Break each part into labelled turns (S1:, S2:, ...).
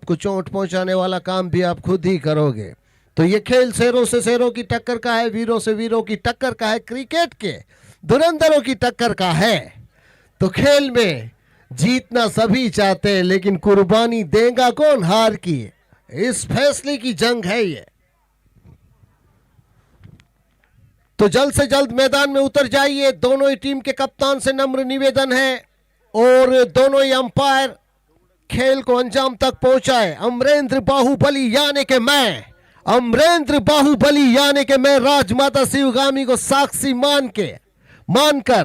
S1: आपको चोट पहुंचाने वाला काम भी आप खुद ही करोगे। तो ये खेल शेरों से शेरों की टक्कर का है, वीरों से वीरों की टक्कर का है, क्रिकेट के धुरंधरों की टक्कर का है। तो खेल में जीतना सभी चाहते हैं, लेकिन कुर्बानी देगा कौन हार की? इस फैसले की जंग है ये। तो जल्द से जल्द मैदान में उतर जाइए। दोनों ही टीम के कप्तान से नम्र निवेदन है और दोनों ही अंपायर खेल को अंजाम तक पहुंचाए। अमरेंद्र बाहुबली यानी कि मैं, अमरेंद्र बाहुबली यानी कि मैं राजमाता शिवगामी को साक्षी मानकर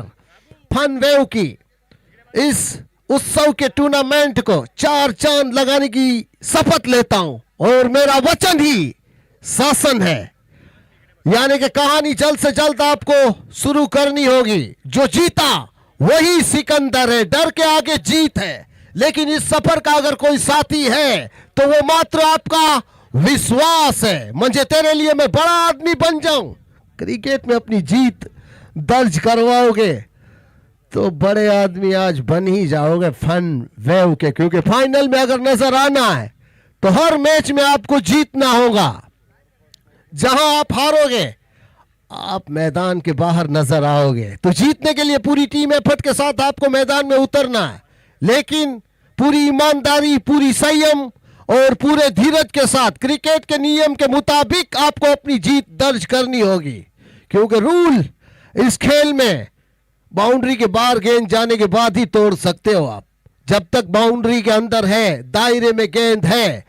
S1: फन वेव की इस उत्सव के टूर्नामेंट को 4 चांद लगाने की शपथ लेता हूं और मेरा वचन ही शासन है। यानी कि कहानी जल्द से जल्द आपको शुरू करनी होगी। जो जीता वही सिकंदर है, डर के आगे जीत है। लेकिन इस सफर का अगर कोई साथी है तो वो मात्र आपका विश्वास है। मुझे तेरे लिए मैं बड़ा आदमी बन जाऊं। क्रिकेट में अपनी जीत दर्ज करवाओगे तो बड़े आदमी आज बन ही जाओगे फन वेव के, क्योंकि फाइनल में अगर नजर आना है तो हर मैच में आपको जीतना होगा। जहां आप हारोगे आप मैदान के बाहर नजर आओगे। तो जीतने के लिए पूरी टीम एफर्ट के साथ आपको मैदान में उतरना है, लेकिन पूरी ईमानदारी, पूरी संयम और पूरे धीरज के साथ क्रिकेट के नियम के मुताबिक आपको अपनी जीत दर्ज करनी होगी। क्योंकि रूल इस खेल में बाउंड्री के बाहर गेंद जाने के बाद ही तोड़ सकते हो आप। जब तक बाउंड्री के अंदर है, दायरे में गेंद है,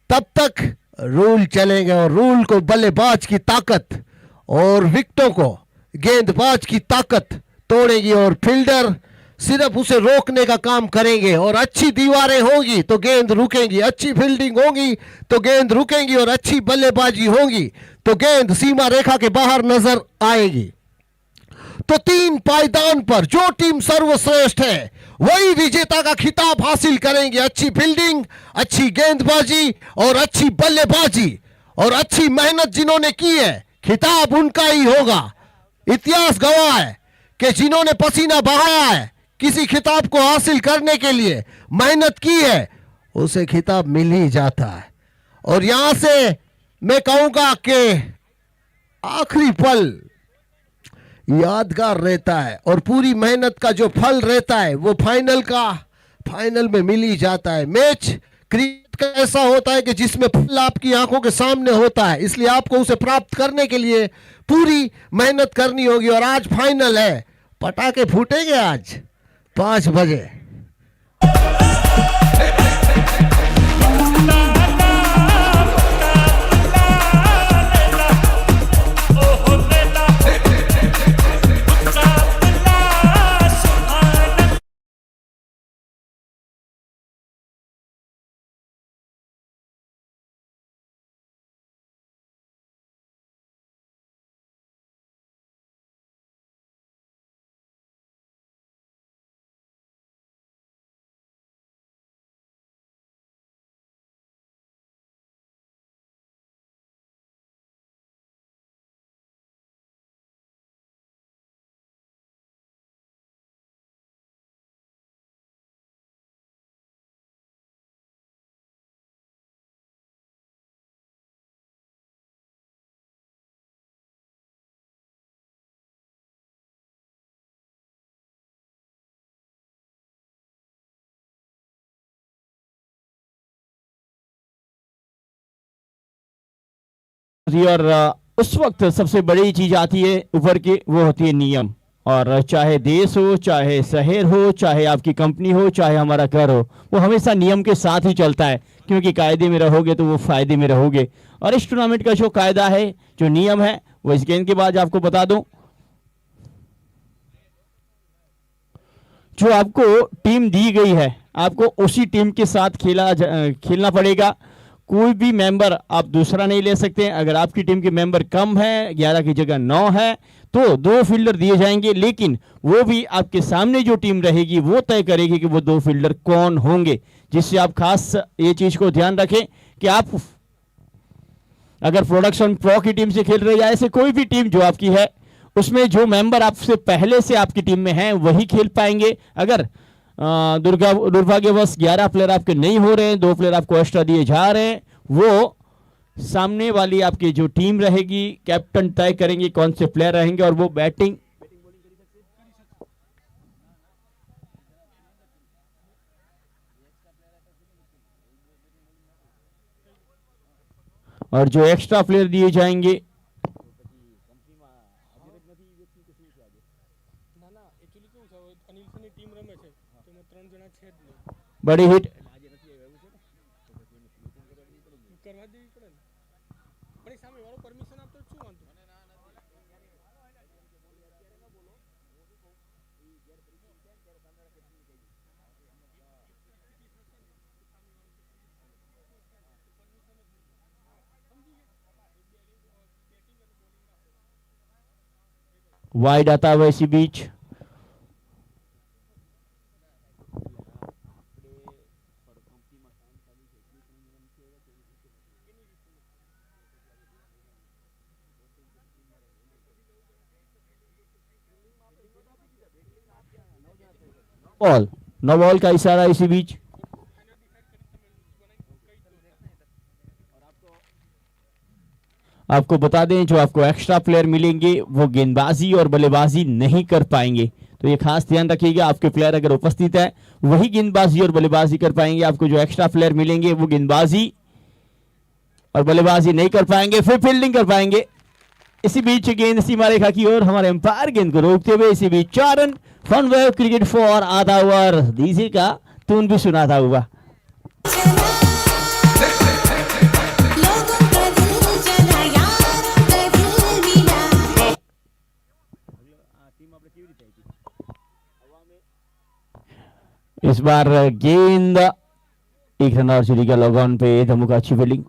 S1: तब तक रूल चलेंगे। और रूल को बल्लेबाज की ताकत और विकेटों को गेंदबाज की ताकत तोड़ेगी और फील्डर सिर्फ उसे रोकने का काम करेंगे। और अच्छी दीवारें होंगी तो गेंद रुकेंगी, अच्छी फील्डिंग होगी तो गेंद रुकेंगी, और अच्छी बल्लेबाजी होगी तो गेंद सीमा रेखा के बाहर नजर आएगी। तो 3 पायदान पर जो टीम सर्वश्रेष्ठ है वही विजेता का खिताब हासिल करेंगे। अच्छी फील्डिंग, अच्छी गेंदबाजी और अच्छी बल्लेबाजी और अच्छी मेहनत जिन्होंने की है, खिताब उनका ही होगा। इतिहास गवाह है कि जिन्होंने पसीना बहाया है, किसी खिताब को हासिल करने के लिए मेहनत की है, उसे खिताब मिल ही जाता है। और यहां से मैं कहूंगा कि आखिरी पल यादगार रहता है और पूरी मेहनत का जो फल रहता है वो फाइनल में मिल ही जाता है। मैच क्रिकेट का ऐसा होता है कि जिसमें फल आपकी आंखों के सामने होता है, इसलिए आपको उसे प्राप्त करने के लिए पूरी मेहनत करनी होगी। और आज फाइनल है, पटाखे फूटेंगे आज 5 बजे।
S2: और उस वक्त सबसे बड़ी चीज आती है ऊपर की, वो होती है नियम। और चाहे देश हो, चाहे शहर हो, चाहे आपकी कंपनी हो, चाहे हमारा घर हो, वो हमेशा नियम के साथ ही चलता है। क्योंकि कायदे में रहोगे तो वो फायदे में रहोगे। और इस टूर्नामेंट का जो कायदा है, जो नियम है, वो इस गेंद के बाद आपको बता दूं। जो आपको टीम दी गई है, आपको उसी टीम के साथ खेलना पड़ेगा। कोई भी मेंबर आप दूसरा नहीं ले सकते। अगर आपकी टीम के मेंबर कम है, 11 की जगह 9 है, तो 2 फील्डर दिए जाएंगे। लेकिन वो भी आपके सामने जो टीम रहेगी वो तय करेगी कि वो 2 फील्डर कौन होंगे। जिससे आप खास ये चीज को ध्यान रखें कि आप अगर प्रोडक्शन प्रो की टीम से खेल रहे, या ऐसे कोई भी टीम जो आपकी है, उसमें जो मेंबर आपसे पहले से आपकी टीम में है वही खेल पाएंगे। अगर दुर्भाग्यवश 11 प्लेयर आपके नहीं हो रहे हैं, 2 प्लेयर आपको एक्स्ट्रा दिए जा रहे हैं। वो सामने वाली आपकी जो टीम रहेगी, कैप्टन तय करेंगे कौन से प्लेयर रहेंगे और वो बैटिंग और जो एक्स्ट्रा प्लेयर दिए जाएंगे बड़ी हिट वाइड आता हुआ इसी बीच बॉल, नो बॉल का इशारा इसी बीच। आपको बता दें जो आपको एक्स्ट्रा प्लेयर मिलेंगे वो गेंदबाजी और बल्लेबाजी नहीं कर पाएंगे, तो ये खास ध्यान रखिएगा। आपके प्लेयर अगर उपस्थित है वही गेंदबाजी और बल्लेबाजी कर पाएंगे। आपको जो एक्स्ट्रा प्लेयर मिलेंगे वो गेंदबाजी और बल्लेबाजी नहीं कर पाएंगे, फिर फील्डिंग कर पाएंगे। इसी बीच गेंद सीमा रेखा की ओर, हमारे एम्पायर गेंद को रोकते हुए इसी बीच 4 रन। फनवेव क्रिकेट फॉर आधा ओवर, डीजे का टून भी सुनाता हुआ। इस बार गेंद 1 रन और सीढ़ी का लॉग ऑन पे धमू का अच्छी फील्डिंग।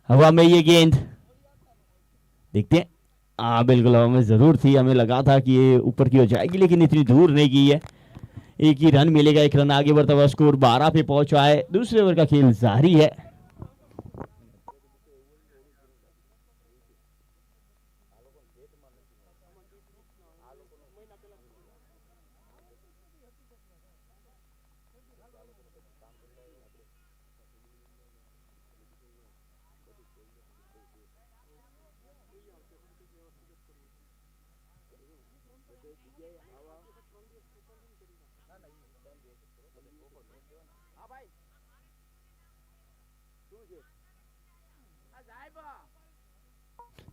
S2: हवा में ये गेंद देखते हैं, बिल्कुल हवा में जरूर थी, हमें लगा था कि ये ऊपर की ओर जाएगी लेकिन इतनी दूर नहीं गई है। एक ही रन मिलेगा, 1 रन आगे बढ़ता हुआ स्कोर 12 पे पहुंचा है। दूसरे ओवर का खेल जारी है।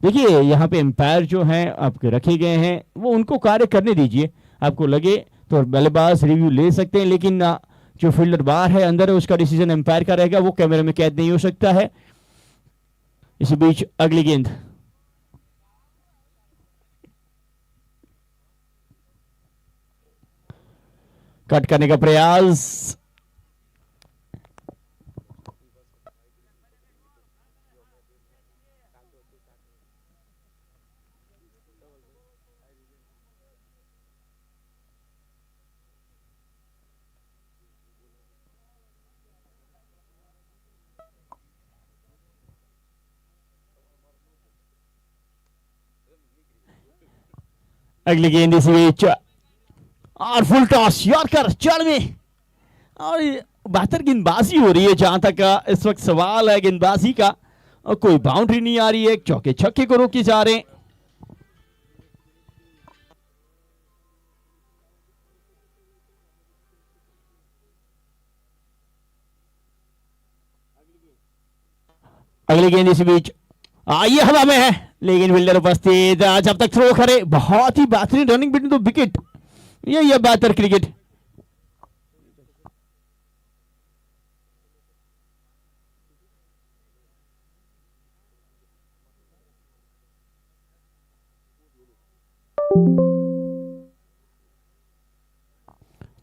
S2: देखिए यहाँ पे एम्पायर जो हैं आपके रखे गए हैं वो उनको कार्य करने दीजिए। आपको लगे तो बल्लेबाज रिव्यू ले सकते हैं, लेकिन जो फील्डर बाहर है अंदर है उसका डिसीजन एम्पायर का रहेगा, वो कैमरे में कैद नहीं हो सकता है। इसी बीच अगली गेंद कट करने का प्रयास, अगली गेंद इसी बीच और फुल टॉस यॉर्कर चढ़ में, और बेहतर गेंदबाजी हो रही है जहां तक इस वक्त सवाल है गेंदबाजी का, और कोई बाउंड्री नहीं आ रही है, चौके छक्के को रोके जा रहे हैं। अगली गेंद इसी बीच ये हवा में है लेकिन फील्डर उपस्थित, जब तक थ्रो करे। बहुत ही बेहतरीन रनिंग बिटवीन द विकेट, ये बेहतर क्रिकेट।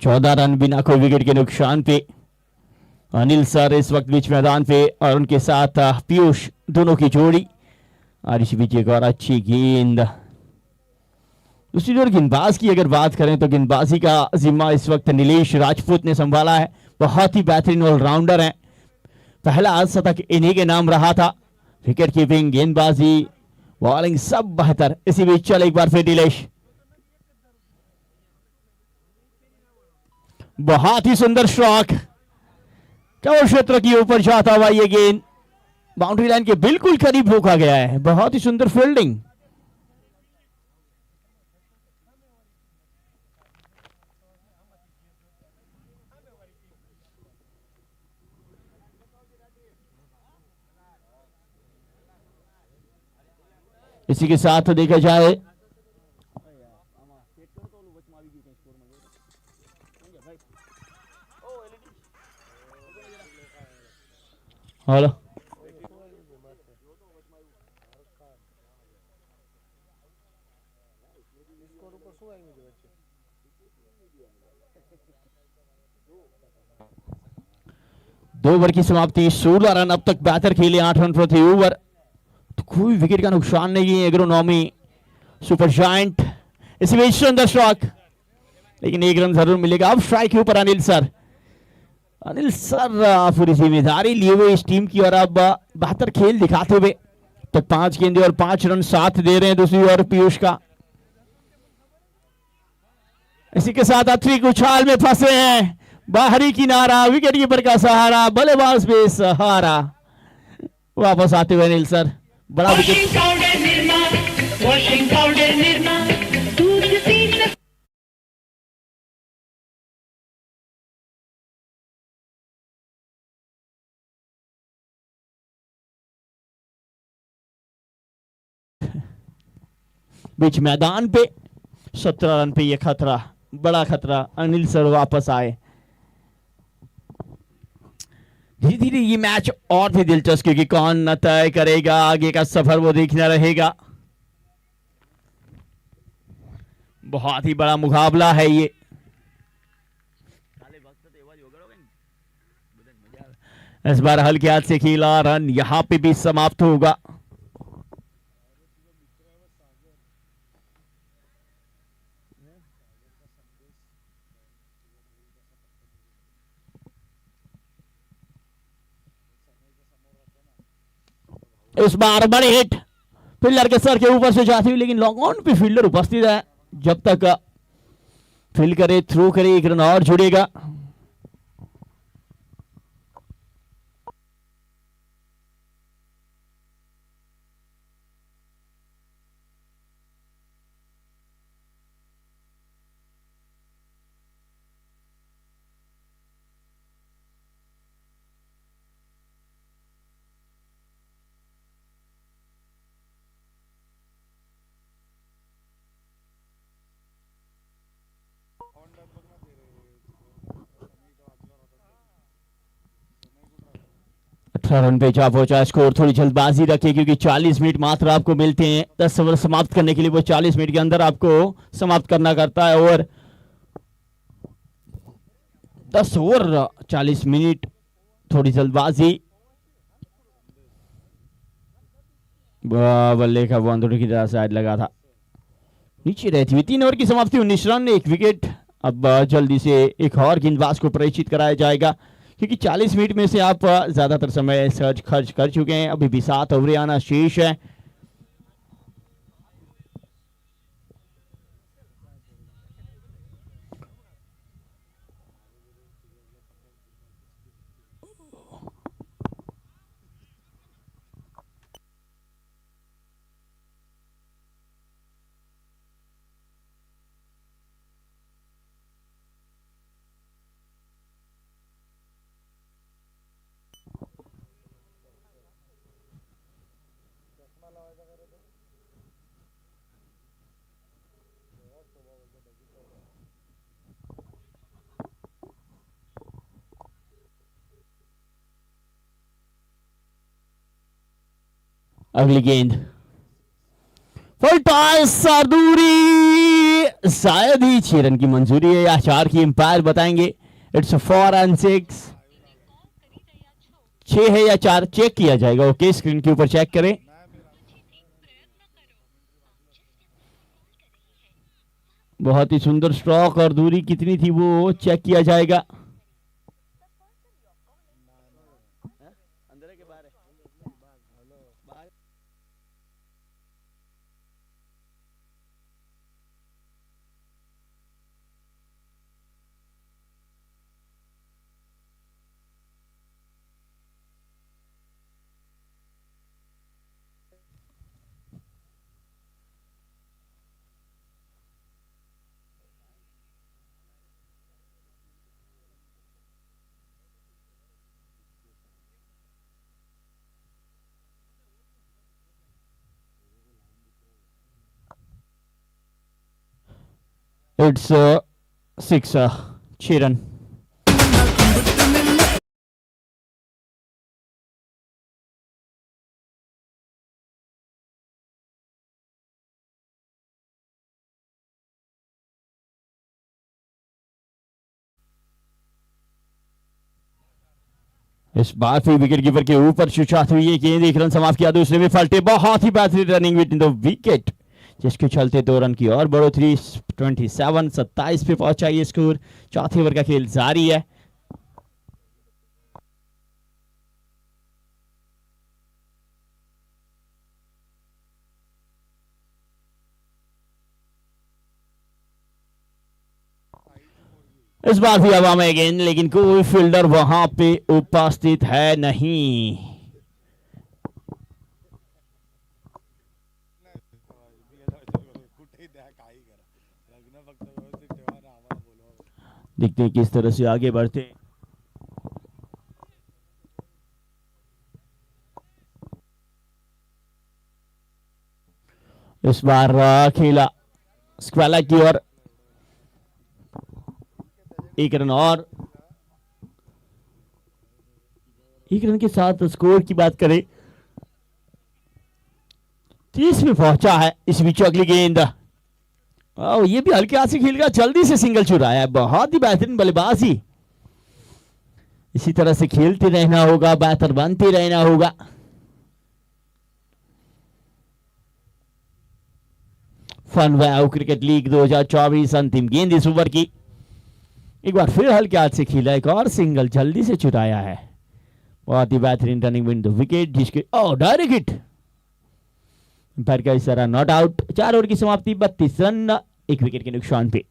S2: 14 रन बिना कोई विकेट के नुकसान पे। अनिल सर इस वक्त बीच मैदान पे और उनके साथ पीयूष, दोनों की जोड़ी। और इसी बीच एक और अच्छी गेंद। दूसरी ओर गेंदबाज की अगर बात करें तो गेंदबाजी का जिम्मा इस वक्त नीलेश राजपूत ने संभाला है। बहुत ही बेहतरीन ऑलराउंडर हैं। पहला शतक इन्हीं के नाम रहा था। विकेट कीपिंग, गेंदबाजी, बॉलिंग सब बेहतर। इसी बीच चल एक बार फिर नीलेश, बहुत ही सुंदर स्ट्रोक, कवर क्षेत्र के ऊपर जाता हुआ ये गेंद बाउंड्री लाइन के बिल्कुल करीब रोका गया है। बहुत ही सुंदर फील्डिंग। इसी के साथ देखा जाए हेलो, दो ओवर की समाप्ति, 16 रन अब तक बेहतर खेले, 8 रन प्रति ओवर। तो कोई विकेट का नुकसान नहीं है एग्रोनॉमी सुपर जायंट। इसी बीच सुंदर स्ट्रोक, लेकिन एक रन जरूर मिलेगा। अब स्ट्राइक के ऊपर अनिल सर। अनिल सर पूरी जिम्मेदारी लिए हुए इस टीम की और अब बेहतर खेल दिखाते हुए तक 5 गेंदे और 5 रन साथ दे रहे हैं। दूसरी ओर पीयूष का, इसी के साथ अथविक उछाल में फंसे हैं। बाहरी किनारा, विकेट कीपर का सहारा, बल्लेबाज भी सहारा। वापस आते हुए अनिल सर, बड़ा विकेट। बीच मैदान पे 17 रन पे ये खतरा, बड़ा खतरा। अनिल सर वापस आए। धीरे धीरे ये मैच और भी दिलचस्प, क्योंकि कौन तय करेगा आगे का सफर वो देखना रहेगा। बहुत ही बड़ा मुकाबला है ये। इस बार हल्के हाथ से खेला, रन यहां पे भी समाप्त होगा। इस बार बड़ी हिट फील्डर के सर के ऊपर से जाती हुई, लेकिन लॉन्ग ऑन पे फील्डर उपस्थित है। जब तक फील्ड करे, थ्रो करे, एक रन और जुड़ेगा। रन पे जा पहुंचा। स्कोर थोड़ी जल्दबाजी रखिए, क्योंकि 40 मिनट मात्र आपको मिलते हैं 10 ओवर समाप्त करने के लिए। वो 40 मिनट के अंदर आपको समाप्त करना करता है। और 10 ओवर 40 मिनट, थोड़ी जल्दबाजी। बल्ले का बाउंड्री की तरह साइड लगा था, नीचे रहती हुई। 3 ओवर की समाप्ति, 19 रन, 1 विकेट। अब जल्दी से एक और गेंदबाज को परिचित कराया जाएगा, क्योंकि 40 मिनट में से आप ज्यादातर समय सर्च खर्च कर चुके हैं। अभी भी 7 ओवर आना शेष है। अगली गेंद फुल टॉस दूरी, शायद ही 6 रन की मंजूरी है या 4 की, एम्पायर बताएंगे। इट्स 4 and 6, 6 है या 4 चेक किया जाएगा। ओके, स्क्रीन के ऊपर चेक करें। बहुत ही सुंदर स्ट्रोक और दूरी कितनी थी वो चेक किया जाएगा। It's 6 run. इस बार फिर विकेट कीपर के ऊपर शुरुआत हुई है। गेंद 1 रन समाप्त किया, दूसरे में फलटे, बहुत ही बेहतरीन running with in the wicket, जिसके चलते 2 रन की और बढ़ोतरी। 27 पे पहुंचा ये स्कोर। चौथे ओवर का खेल जारी है। इस बार भी हवा में गेंद, लेकिन कोई फील्डर वहां पे उपस्थित है नहीं। देखते हैं किस तरह से आगे बढ़ते हैं। इस बार खेला स्क्वाला की ओर, 1 रन और 1 रन के साथ स्कोर की बात करें 30 में पहुंचा है। इस बीच अगली गेंद, ये भी हल्के हाथ से खेल गया, जल्दी से सिंगल चुराया है। बहुत ही बेहतरीन बल्लेबाजी। इसी तरह से खेलते रहना होगा, बेहतर बनते रहना होगा। फनवेव क्रिकेट लीग 2024 अंतिम गेंद इस ओवर की। एक बार फिर हल्के हाथ से खेला, एक और सिंगल जल्दी से चुराया है। बहुत ही बेहतरीन रनिंग विद द विकेट, जिसके डायरेक्ट हिट, अंपायर का इशारा नॉट आउट। 4 ओवर की समाप्ति, 32 रन 1 विकेट के नुकसान पे।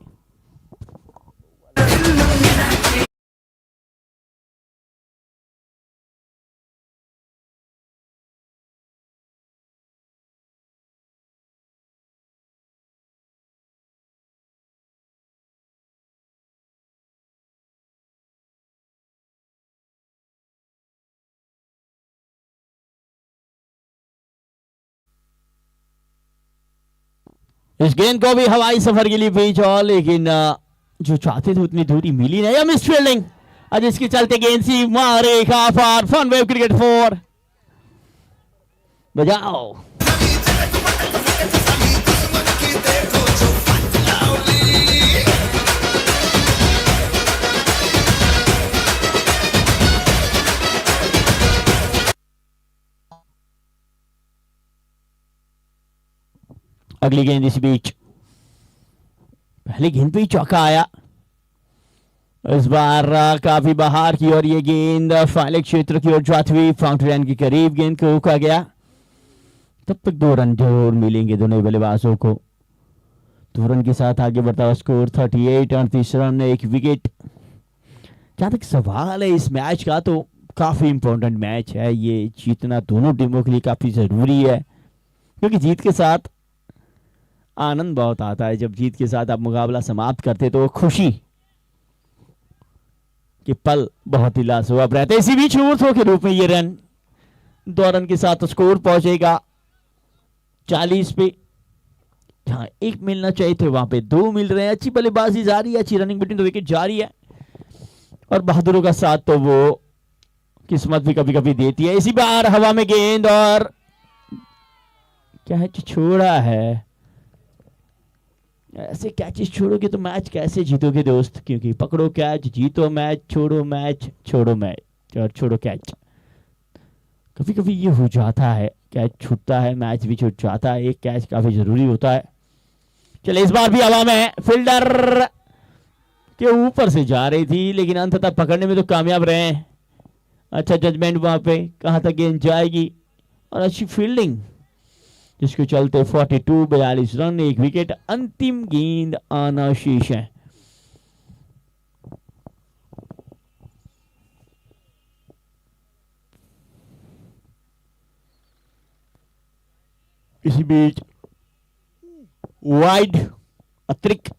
S2: इस गेंद को भी हवाई सफर के लिए भेज, और लेकिन जो चाहते थे उतनी दूरी मिली नहीं। या मिस फील्डिंग, आज इसके चलते गेंद सी मारे काफार। फनवेव क्रिकेट 4 बजाओ। अगली गेंद इस बीच, पहली गेंद पे ही चौका आया। इस बार काफी बाहर की और ये गेंद फाइनल क्षेत्र की ओर जाती हुई बाउंड्री लाइन के करीब गेंद को रोका गया। तब तक 2 रन जरूर मिलेंगे दोनों बल्लेबाजों को। 2 रन के साथ आगे बढ़ता हुआ स्कोर 38 और 30 रन 1 विकेट। जहां तक सवाल है इस मैच का, तो काफी इंपॉर्टेंट मैच है ये। जीतना दोनों टीमों के लिए काफी जरूरी है, क्योंकि जीत के साथ आनंद बहुत आता है। जब जीत के साथ आप मुकाबला समाप्त करते तो खुशी के पल बहुत ही लाजवाब रहते हैं। इसी बीच ओवर थ्रो के रूप में ये रन, 2 रन के साथ स्कोर पहुंचेगा 40 पे। जहां 1 मिलना चाहिए थे वहां पे 2 मिल रहे हैं। अच्छी बल्लेबाजी जारी है, अच्छी रनिंग बिटवीन द विकेट जारी है, और बहादुरों का साथ तो वो किस्मत भी कभी कभी देती है। इसी बार हवा में गेंद, और क्या है, छोड़ा है। ऐसे कैचेस छोड़ोगे तो मैच कैसे जीतोगे दोस्त, क्योंकि पकड़ो कैच, जीतो मैच, छोड़ो मैच, छोड़ो मैच और छोड़ो कैच। कभी कभी ये हो जाता है, कैच छूटता है, मैच भी छूट जाता है, एक कैच काफी जरूरी होता है। चले इस बार भी हवा में, फील्डर के ऊपर से जा रही थी लेकिन अंततः पकड़ने में तो कामयाब रहे। अच्छा जजमेंट वहां पे, कहां तक गेंद जाएगी, और अच्छी फील्डिंग, जिसके चलते 42 रन, एक विकेट, अंतिम गेंद आना शेष है। इसी बीच वाइड अतिरिक्त,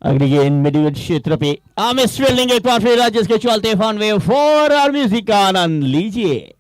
S2: अगली गेंद मिडिल क्षेत्र पे, आमिर फील्डिंग एक बार फिर, जिसके चलते फन वे 4 और म्यूजिक का आनंद लीजिए।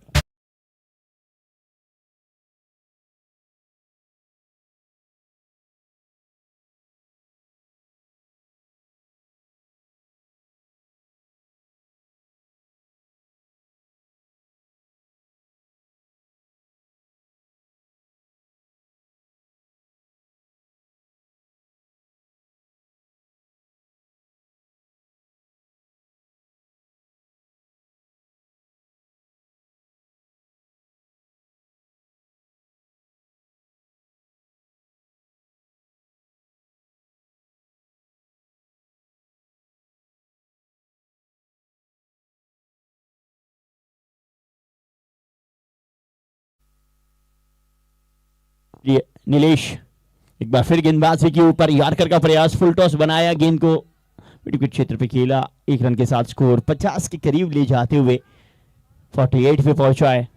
S2: नीलेश एक बार फिर गेंदबाजी के ऊपर, यार्कर का प्रयास, फुल टॉस बनाया, गेंद को विकेट क्षेत्र पे खेला, 1 रन के साथ स्कोर 50 के करीब ले जाते हुए 48 पे पहुंचा है।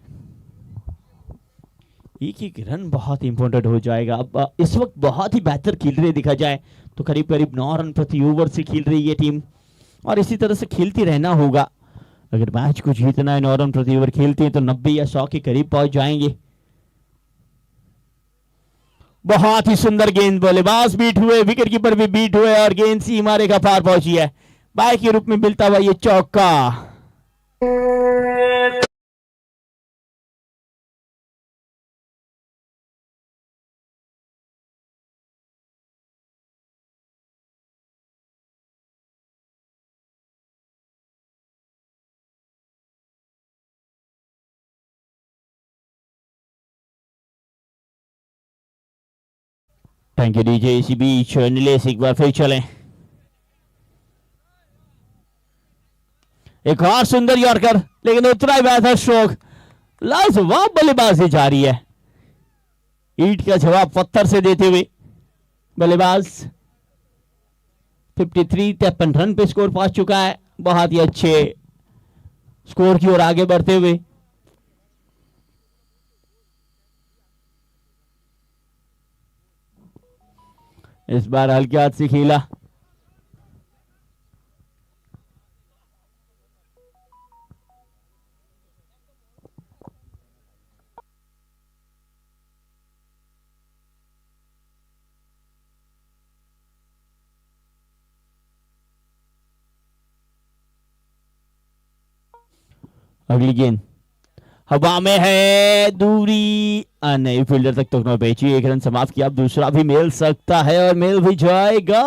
S2: एक रन बहुत इंपॉर्टेंट हो जाएगा। अब इस वक्त बहुत ही बेहतर खेल रहे देखा जाए तो, करीब करीब 9 रन प्रति ओवर से खेल रही है टीम, और इसी तरह से खेलती रहना होगा। अगर मैच को जीतना है, 9 रन प्रति ओवर खेलते हैं तो 90 या 100 के करीब पहुंच जाएंगे। बहुत ही सुंदर गेंद, बल्लेबाज बीट हुए, विकेट कीपर भी बीट हुए, और गेंद सीमा रेखा पार पहुंची है। बाय के रूप में मिलता हुआ ये चौका। Thank you DJ. इसी बीच नीलेश एक बार फिर चलें, एक और सुंदर यॉर्कर, लेकिन उतना ही बेहतर स्ट्रोक, लाजवाब बल्लेबाजी जारी है, ईंट का जवाब पत्थर से देते हुए बल्लेबाज 53 रन पे स्कोर पहुंच चुका है। बहुत ही अच्छे स्कोर की ओर आगे बढ़ते हुए इस बार हल्के हाथ से खेला, अगली गेंद हवा में है, दूरी नहीं, फील्डर तक तो बेची, 1 रन समाप्त किया। अब दूसरा भी मिल सकता है और मिल भी जाएगा।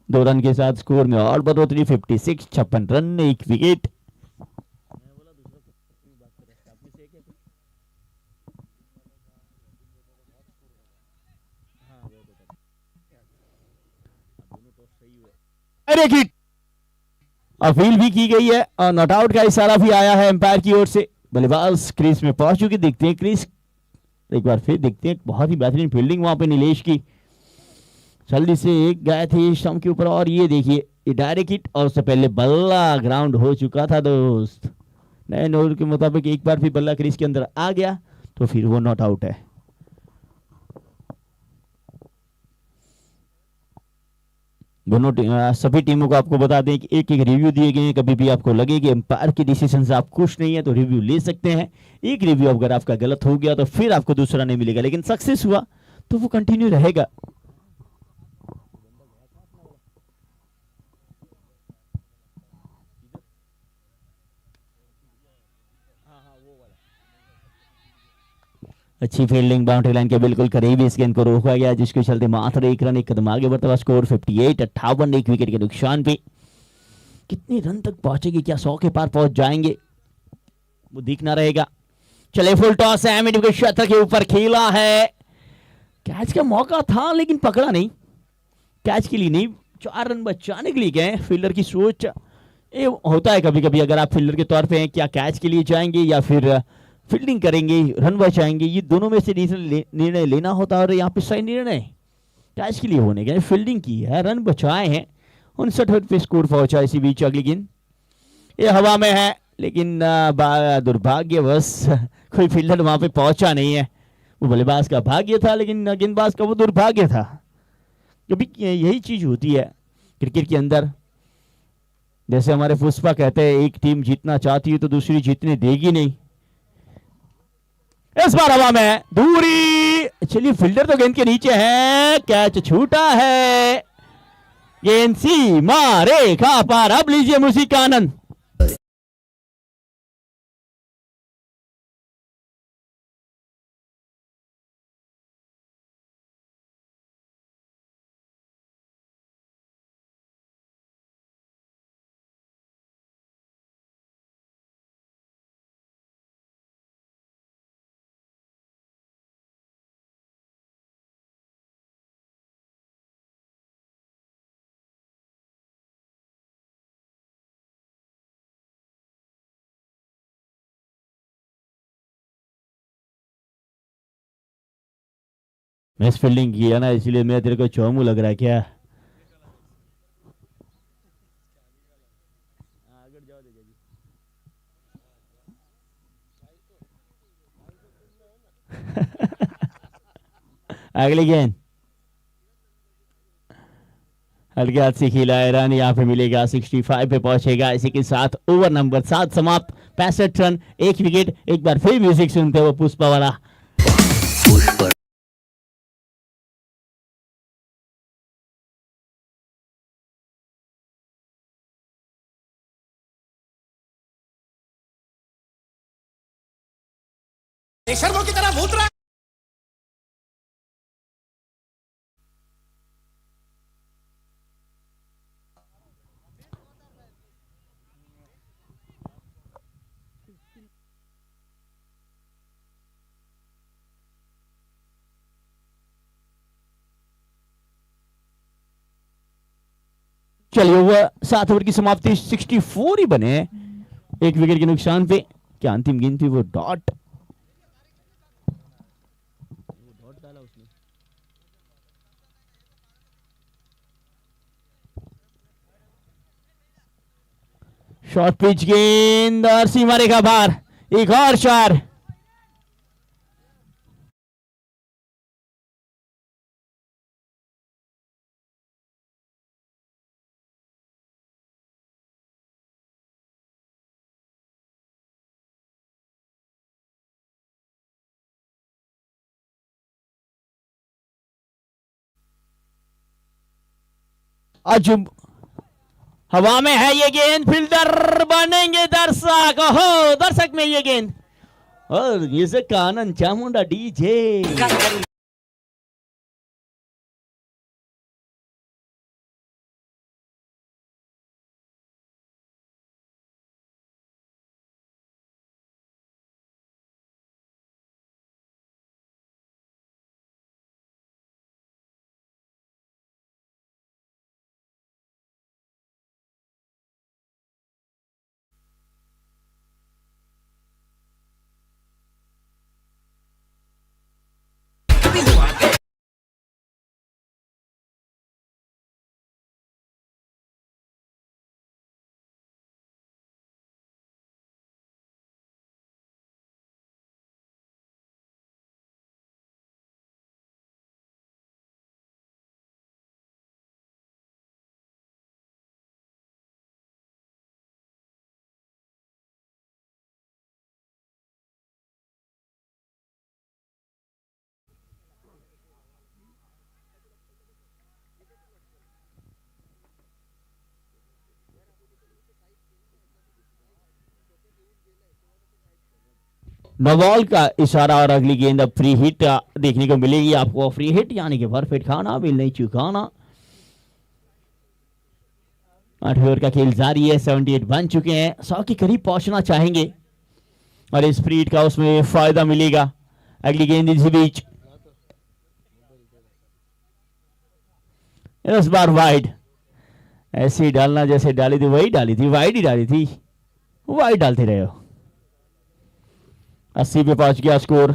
S2: 2 रन के साथ स्कोर में और बढ़ोतरी, 56 रन, 1 विकेट। अपील भी की गई है और नॉट आउट का इशारा भी आया है एम्पायर की ओर से। बल्लेबाज क्रीज में पहुंच चुके, देखते हैं क्रीज, एक बार फिर देखते हैं। बहुत ही बेहतरीन फील्डिंग वहां पे नीलेश की, जल्दी से एक गए थे स्टंप के ऊपर, और ये देखिए ये डायरेक्ट हिट, और उससे पहले बल्ला ग्राउंड हो चुका था दोस्त। नए नोर के मुताबिक एक बार फिर बल्ला क्रीज के अंदर आ गया तो फिर वो नॉट आउट है। सभी टीमों को आपको बता दें कि एक एक रिव्यू दिए गए हैं। कभी भी आपको लगे कि एम्पायर के डिसीजन से आप खुश नहीं है तो रिव्यू ले सकते हैं। एक रिव्यू अगर आपका गलत हो गया तो फिर आपको दूसरा नहीं मिलेगा, लेकिन सक्सेस हुआ तो वो कंटिन्यू रहेगा। अच्छी फील्डिंग, बाउंड्री लाइन के बिल्कुल करीब इस गेंद को रोका गया, जिसके चलते मात्र एक रन, एक कदम आगे बढ़ता हुआ स्कोर 58-58, एक विकेट के नुकसान पे। कितने रन तक पहुंचेगी, क्या 100 के पार पहुंच जाएंगे, वो दिखना रहेगा। चले फुल टॉस है, मिड विकेट क्षेत्र के ऊपर खेला है, कैच का मौका था लेकिन पकड़ा नहीं, कैच के लिए नहीं, 4 रन बचाने के लिए गए। फील्डर की सोच ये होता है कभी कभी, अगर आप फील्डर के तौर पे हैं, क्या कैच के लिए जाएंगे या फिर फील्डिंग करेंगे, रन बचाएंगे, ये दोनों में से निर्णय लेना होता है। और यहाँ पे सही निर्णय कैच के लिए होने गए, फील्डिंग की है, रन बचाए हैं, 59 रन पे स्कोर पहुंचा। इसी बीच अगली गेंद ये हवा में है, लेकिन दुर्भाग्यवश कोई फील्डर वहां पे पहुंचा नहीं है। वो बल्लेबाज का भाग्य था, लेकिन गेंदबाज का वो दुर्भाग्य था। कभी यही चीज होती है क्रिकेट के अंदर, जैसे हमारे पुष्पा कहते हैं, एक टीम जीतना चाहती है तो दूसरी जीतने देगी नहीं। इस बार हवा में दूरी, चलिए फील्डर तो गेंद के नीचे है, कैच छूटा है, गेंद सीमा रेखा पार। अब लीजिए म्यूजिक का आनंद। मिस फील्डिंग किया ना, इसलिए मेरा तेरे को चौमू लग रहा है क्या? अगली गेंद हल्के हाथ से खेला है, रन यहाँ पे मिलेगा, 65 पे पहुंचेगा। इसी के साथ ओवर नंबर 7 समाप्त, 65 रन, एक विकेट। एक बार फिर म्यूजिक सुनते हो पुष्पा वाला।
S3: शर्मों की तरह भूत रहा।
S2: चलिए ओवर 7 ओवर की समाप्ति, 64 ही बने, एक विकेट के नुकसान पे। क्या अंतिम गेंद थी वो डॉट, शॉर्ट पिच गेंद और सीमा रेखा पार, एक और 4। आज हवा में है ये गेंद, फील्डर बनेंगे दर्शक, हो दर्शक में ये गेंद, और ये का आनंद चामुंडा डीजे। नवाल का इशारा और अगली गेंद अब फ्री हिट देखने को मिलेगी आपको। फ्री हिट यानी कि परफेक्ट खाना बिल नहीं चुकाना। 8 ओवर का खेल जारी है। 78 बन चुके हैं, 100 के करीब पहुंचना चाहेंगे और इस फ्री हिट का उसमें फायदा मिलेगा। अगली गेंद इसी बीच, इस बार वाइड। ऐसे ही डालना जैसे डाली थी वही डाली थी, वाइड ही डाली थी, वाइड डालते रहे हो। 80 पे पहुंच गया स्कोर।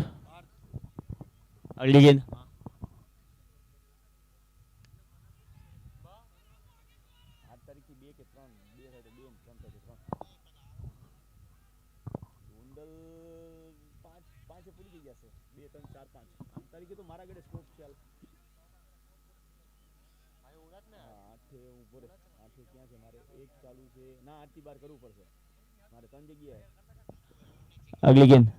S2: अगली गेंद अगली गेंद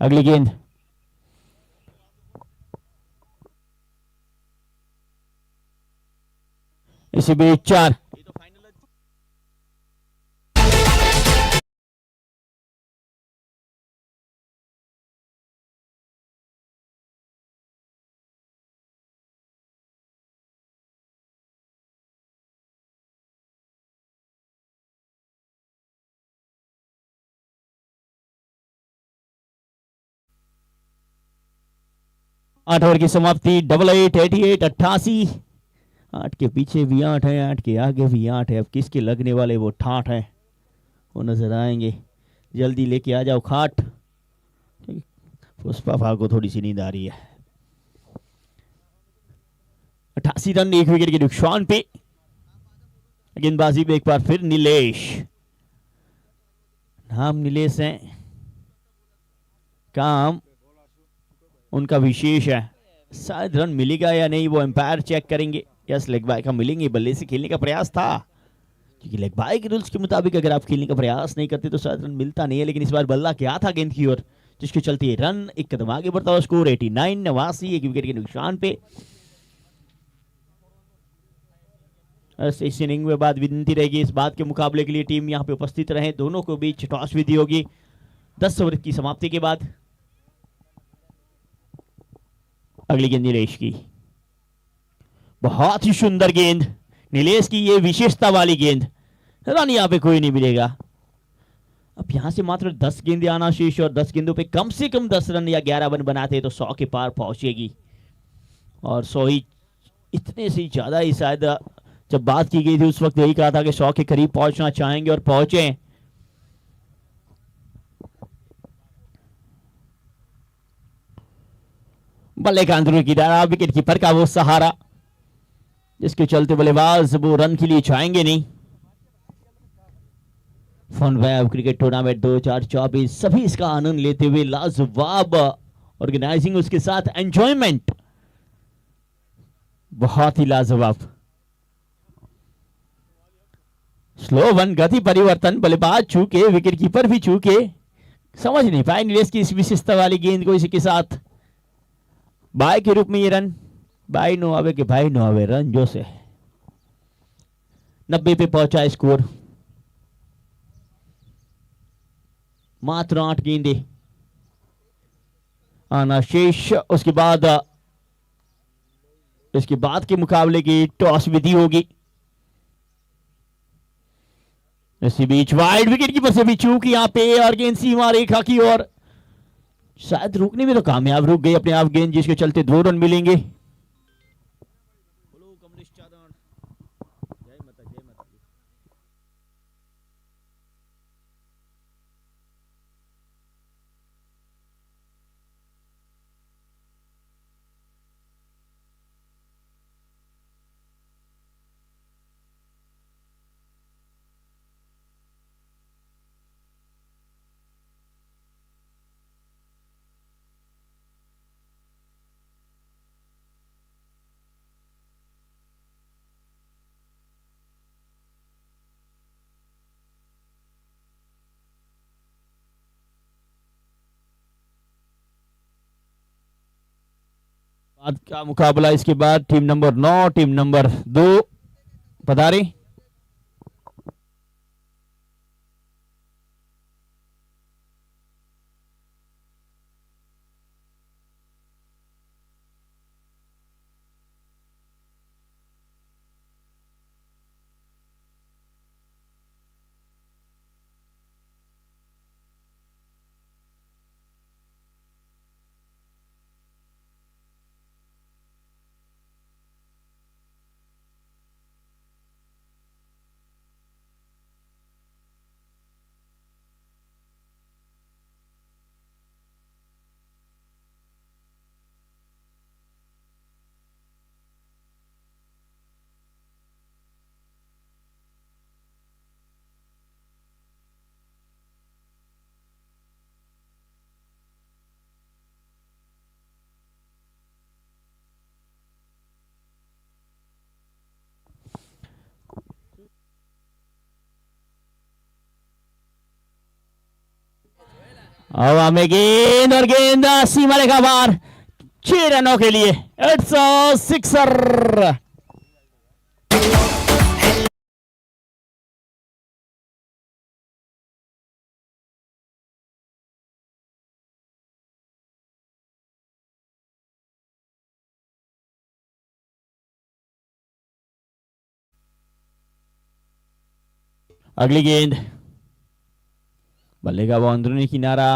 S2: अगली गेंद इसी बीच 4। आठ ओवर की समाप्ति। 88 88 88। 8 के पीछे भी 8 है, 8 के आगे भी 8 है। अब किसके लगने वाले वो ठाठ है वो नजर आएंगे। जल्दी लेके आ जाओ खाट। पुष्पा भा को थोड़ी सी नींद आ रही है। 88 रन 1 विकेट के नुकसान पे। गेंदबाजी में एक बार फिर नीलेश। नाम नीलेश है, काम उनका विशेष है। शायद रन मिलेगा या नहीं वो एम्पायर चेक करेंगे। यस, लेग बाय का मिलेंगे। बल्ले से खेलने का प्रयास था, क्योंकि लेग बाय के रूल्स के मुताबिक अगर आप खेलने का प्रयास नहीं करते तो शायद रन मिलता नहीं है। लेकिन इस बार बल्ला क्या था गेंद की ओर, जिसके चलते रन एक कदम आगे बढ़ता हुआ। स्कोर 89 89, 1 विकेट के नुकसान पे। इस इनिंग में बाद विनती रहेगी इस बात के मुकाबले के लिए टीम यहां पे उपस्थित रहे। दोनों को बीच टॉस विधि होगी 10 ओवर की समाप्ति के बाद। अगली गेंद नीलेश की, बहुत ही सुंदर गेंद नीलेश की, ये विशेषता वाली गेंद। रन यहां पे कोई नहीं मिलेगा। अब यहां से मात्र 10 गेंदें आना शेष और 10 गेंदों पे कम से कम 10 रन या 11 रन बनाते तो 100 के पार पहुंचेगी। और 100 ही, इतने से ज्यादा ही शायद जब बात की गई थी उस वक्त यही कहा था कि 100 के करीब पहुंचना चाहेंगे और पहुंचे। बल्ले का अंदरूनी किनारा, विकेट कीपर का वो सहारा, जिसके चलते बल्लेबाज वो रन के लिए चाहेंगे नहीं। फन वेब क्रिकेट टूर्नामेंट 2024 सभी इसका आनंद लेते हुए लाजवाब ऑर्गेनाइजिंग, उसके साथ एंजॉयमेंट बहुत ही लाजवाब। स्लो वन, गति परिवर्तन, बल्लेबाज चूके, विकेट कीपर भी चूके, समझ नहीं पाए नीलेश की इस विशेषता वाली गेंद को। इसी के साथ बाय के रूप में ये रन, बाई नो आवे के भाई नो आवे रन जो से 90 पे पहुंचा स्कोर। मात्र 8 गेंदे आना शेष। उसके बाद इसके बाद के मुकाबले की टॉस विधि होगी। इसी बीच वाइड, विकेट कीपर से भी चूक यहां पे और गेंद सीमा रेखा की ओर, शायद रुकने में तो कामयाब रुक गई अपने आप गेंद, जिसके चलते 2 रन मिलेंगे। आज का मुकाबला इसके बाद टीम नंबर 9 टीम नंबर 2 पधारे। हवा में गेंद और गेंद सीमा रेखा पार 6 रनों के लिए। It's sixer. अगली गेंद बल्ले का वो अंदरूनी किनारा।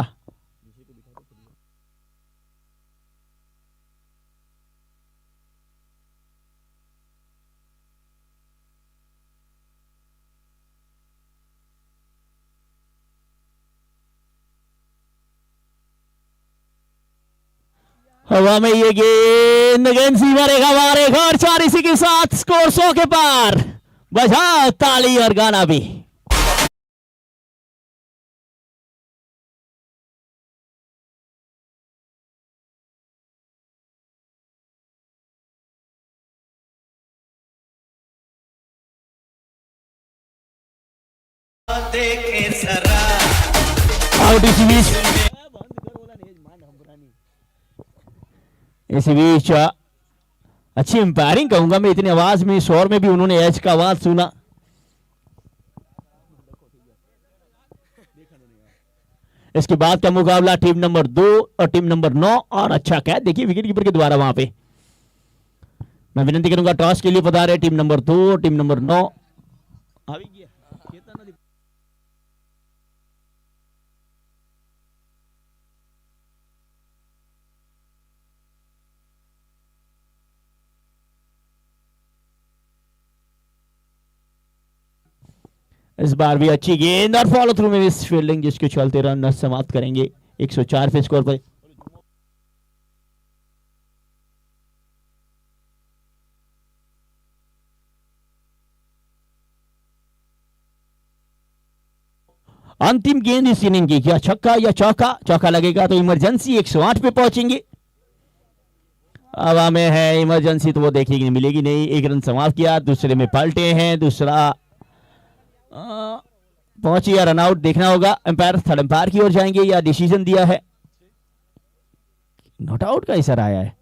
S2: हवा में ये गेंद गेंद सीमा रेखा पार एक और 4 इसी के साथ स्कोर 100 के पार। बजाओ ताली और गाना भी। आउट इसी बीच अच्छी एम्पायरिंग कहूंगा मैं, इतनी आवाज में शोर में भी उन्होंने एज का आवाज सुना। इसके बाद का मुकाबला टीम नंबर 2 और टीम नंबर 9 और अच्छा कैच देखिए विकेट कीपर के द्वारा वहां पे। मैं विनती करूंगा टॉस के लिए पधारे टीम नंबर 2 और टीम नंबर 9। इस बार भी अच्छी गेंद और फॉलो थ्रू में इस फील्डिंग जिसके चलते रन समाप्त करेंगे 104 पे स्कोर पर। अंतिम गेंद इस इनिंग की, क्या छक्का या चौका? चौका लगेगा तो इमरजेंसी 108 पे पहुंचेंगे। हवा में है इमरजेंसी तो वो देखने मिलेगी नहीं। एक रन समाप्त किया, दूसरे में पलटे हैं, दूसरा पहुंची या रन आउट देखना होगा। अंपायर थर्ड अंपायर की ओर जाएंगे या डिसीजन दिया है? नॉट आउट का इशारा आया है।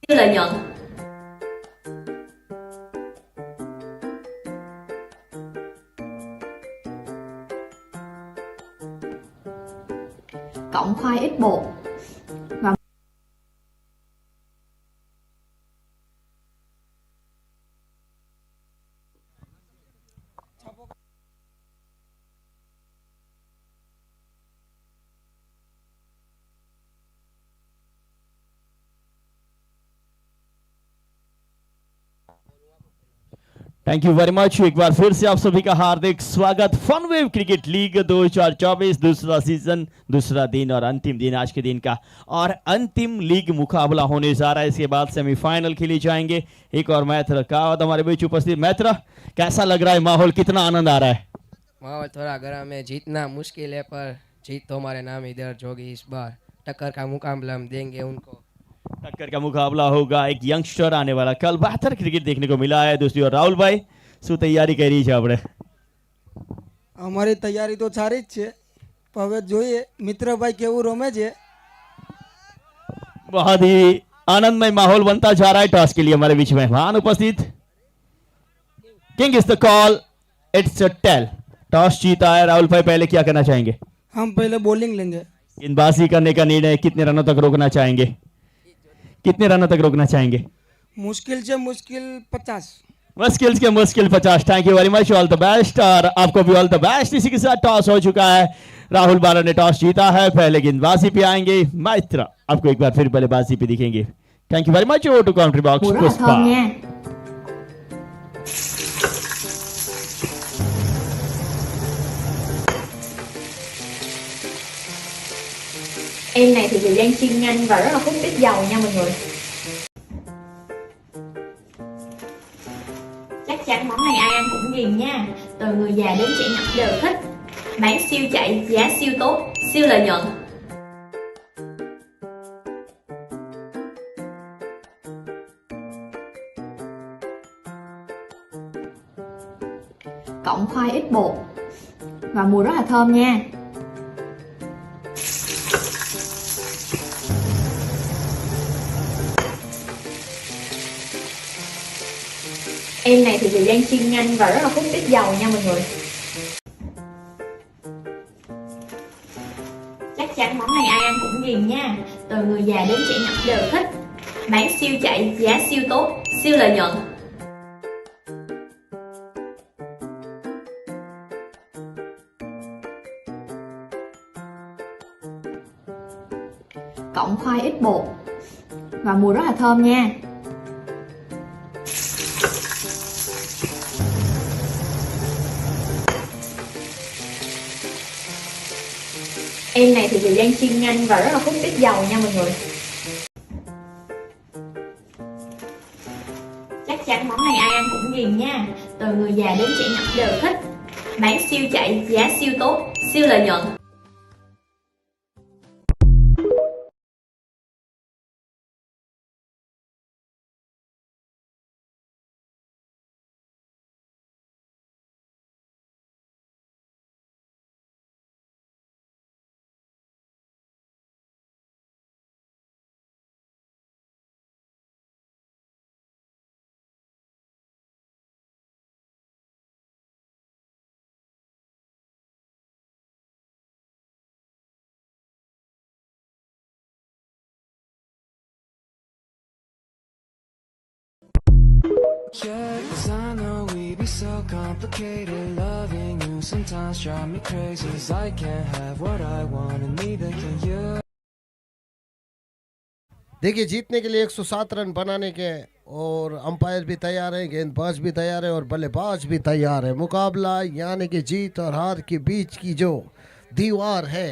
S4: lợi nhuận. Cộng khoai ít bột và
S2: thank you very much. एक बार फिर से आप सभी का हार्दिक स्वागत। फनवेव क्रिकेट लीग 2024 दूसरा सीजन, दूसरा दिन और अंतिम दिन आज के दिन का, और अंतिम लीग मुकाबला होने जा रहा है। इसके बाद सेमीफाइनल खेले जाएंगे। एक और मैत्र का हमारे बीच उपस्थित। मैत्र, कैसा लग रहा है माहौल, कितना आनंद आ रहा है?
S5: माहौल थोड़ा गर्म है, जीतना मुश्किल है पर जीत तो हमारे नाम ही दर्ज होगी इस बार। टक्कर का मुकाबला हम देंगे उनको।
S2: टक्कर का मुकाबला होगा, एक यंगस्टर आने वाला। कल बेहतर क्रिकेट देखने को मिला है। दूसरी ओर राहुल भाई, શું તૈયારી કરી છે આપણે?
S6: અમારી તૈયારી તો સારી જ છે, પણ હવે જોઈએ મિત્રભાઈ કેવું રમે છે।
S2: बहुत ही आनंदमय माहौल बनता जा रहा है। टॉस के लिए हमारे बीच मेहमान उपस्थित। King is the call, it's a tail. Toss जीता है राहुल भाई, पहले क्या करना चाहेंगे?
S6: हम पहले बॉलिंग लेंगे।
S2: गेंदबाजी करने का निर्णय, कितने रनों तक रोकना चाहेंगे? कितने रनों तक रोकना चाहेंगे?
S6: मुश्किल से मुश्किल 50।
S2: मुश्किल के मुश्किल 50। Thank you very much, all the best. और आपको भी ऑल द बेस्ट। इसी के साथ टॉस हो चुका है, राहुल बाला ने टॉस जीता है। पहले गेंदबाजी पे आएंगे। मैत्र आपको एक बार फिर बल्लेबाजी पे दिखेंगे। Thank you very much. Over to country box
S4: Mùa rất là
S2: Pushpa.
S4: thơm nha. Em này thì thời gian chiên nhanh và rất là hút ít dầu nha mọi người. Chắc chắn món này ai ăn cũng ghiền nha. Từ người già đến trẻ nhỏ đều thích. Bán siêu chạy, giá siêu tốt, siêu lợi nhuận. Cộng khoai ít bột và mùi rất là thơm nha. Em này thì thời gian chiên nhanh và rất là hút ít dầu nha mọi người. Chắc chắn món này ai ăn cũng ghiền nha. Từ người già đến trẻ nhỏ đều thích. Bán siêu chạy, giá siêu tốt, siêu lợi nhuận. Cộng khoai ít bột và mùi rất là thơm nha. Em này thì thời gian chiên nhanh và rất là hút ít dầu nha mọi người. Chắc chắn món này ai ăn cũng ghiền nha. Từ người già đến trẻ nhỏ đều thích. Bán siêu chạy, giá siêu tốt, siêu lợi nhuận.
S7: Yeah, 'cause I know we be so complicated. Loving you sometimes drive me crazy. 'Cause I can't have what I want and neither can you.
S1: देखिए, जीतने के लिए 107 run बनाने के, और umpire भी तैयार है, गेंदबाज भी तैयार है और बल्लेबाज भी तैयार है। मुकाबला यानी कि जीत और हार के बीच की जो दीवार है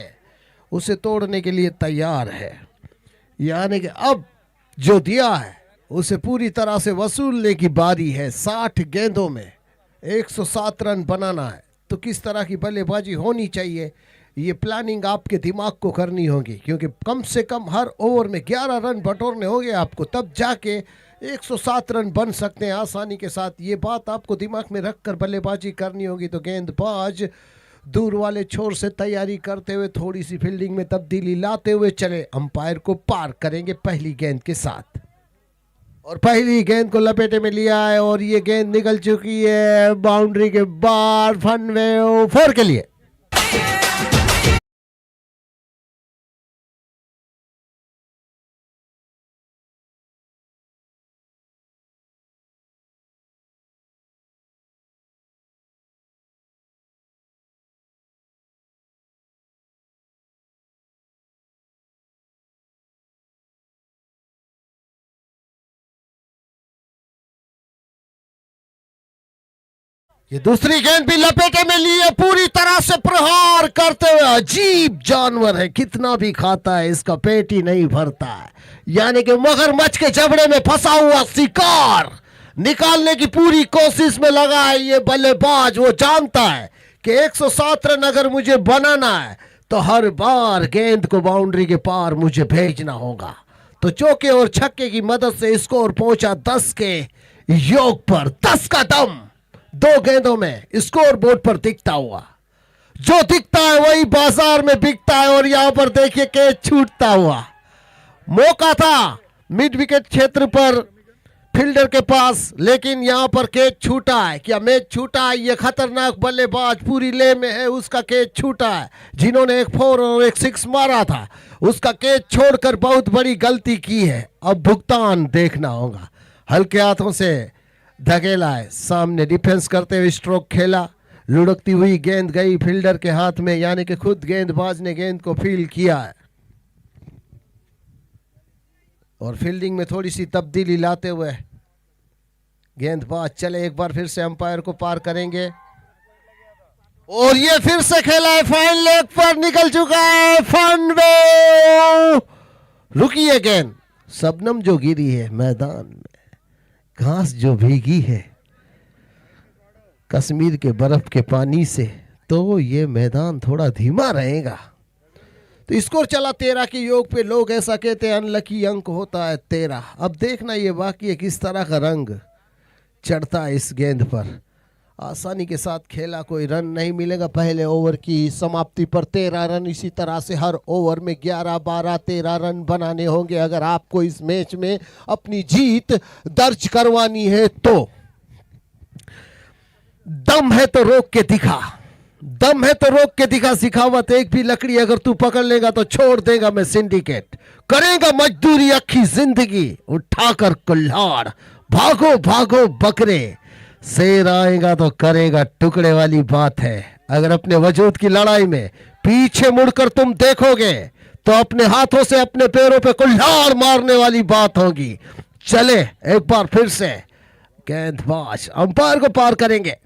S1: उसे तोड़ने के लिए तैयार है। यानी कि अब जो दिया है उसे पूरी तरह से वसूलने की बारी है। 60 गेंदों में 107 रन बनाना है तो किस तरह की बल्लेबाजी होनी चाहिए, ये प्लानिंग आपके दिमाग को करनी होगी, क्योंकि कम से कम हर ओवर में 11 रन बटोरने होंगे आपको, तब जाके 107 रन बन सकते हैं आसानी के साथ। ये बात आपको दिमाग में रखकर बल्लेबाजी करनी होगी। तो गेंदबाज दूर वाले छोर से तैयारी करते हुए थोड़ी सी फील्डिंग में तब्दीली लाते हुए चले, अंपायर को पार करेंगे पहली गेंद के साथ। और पहली गेंद को लपेटे में लिया है और ये गेंद निकल चुकी है बाउंड्री के बाहर, फनवेव 4 के लिए। ये दूसरी गेंद भी लपेटे में लिए, पूरी तरह से प्रहार करते हुए। अजीब जानवर है, कितना भी खाता है इसका पेट ही नहीं भरता है। यानी कि मगरमच्छ के जबड़े में फंसा हुआ शिकार निकालने की पूरी कोशिश में लगा है ये बल्लेबाज। वो जानता है कि 107 रन अगर मुझे बनाना है तो हर बार गेंद को बाउंड्री के पार मुझे भेजना होगा। तो चौके और छक्के की मदद से स्कोर पहुंचा 10 के योग पर। 10 का दम 2 गेंदों में स्कोर बोर्ड पर दिखता हुआ। जो दिखता है वही बाजार में बिकता है। और यहां पर देखिए कैच छूटता हुआ। मौका था मिड विकेट क्षेत्र पर फील्डर के पास, लेकिन यहां पर कैच छूटा है। क्या मैच छूटा है? ये खतरनाक बल्लेबाज पूरी ले में है, उसका कैच छूटा है। जिन्होंने एक 4 और एक 6 मारा था उसका कैच छोड़कर बहुत बड़ी गलती की है। अब भुगतान देखना होगा। हल्के हाथों से धकेला है, सामने डिफेंस करते हुए स्ट्रोक खेला। लुढ़कती हुई गेंद गई फील्डर के हाथ में, यानी कि खुद गेंदबाज ने गेंद को फील किया है और फील्डिंग में थोड़ी सी तब्दीली लाते हुए गेंदबाज चले। एक बार फिर से अंपायर को पार करेंगे और ये फिर से खेला है, फाइन लेग पर निकल चुका है फनवे। रुकी है गेंद। शबनम जो गिरी है मैदान में, घास जो भीगी है कश्मीर के बर्फ के पानी से, तो ये मैदान थोड़ा धीमा रहेगा। तो स्कोर चला 13 के योग पे। लोग ऐसा कहते हैं अनलकी अंक होता है 13। अब देखना ये बाकी है किस तरह का रंग चढ़ता है इस गेंद पर। आसानी के साथ खेला, कोई रन नहीं मिलेगा। पहले ओवर की समाप्ति पर 13 रन। इसी तरह से हर ओवर में 11, 12, 13 रन बनाने होंगे अगर आपको इस मैच में अपनी जीत दर्ज करवानी है तो। दम है तो रोक के दिखा, दम है तो रोक के दिखा। सिखावत एक भी लकड़ी अगर तू पकड़ लेगा तो छोड़ देगा मैं सिंडिकेट। करेगा मजदूरी अक्खी जिंदगी उठाकर कुल्हाड़। भागो भागो बकरे, शेर आएगा तो करेगा टुकड़े वाली बात है। अगर अपने वजूद की लड़ाई में पीछे मुड़कर तुम देखोगे तो अपने हाथों से अपने पैरों पे कुल्हाड़ मारने वाली बात होगी। चले एक बार फिर से गेंदबाज अंपायर को पार करेंगे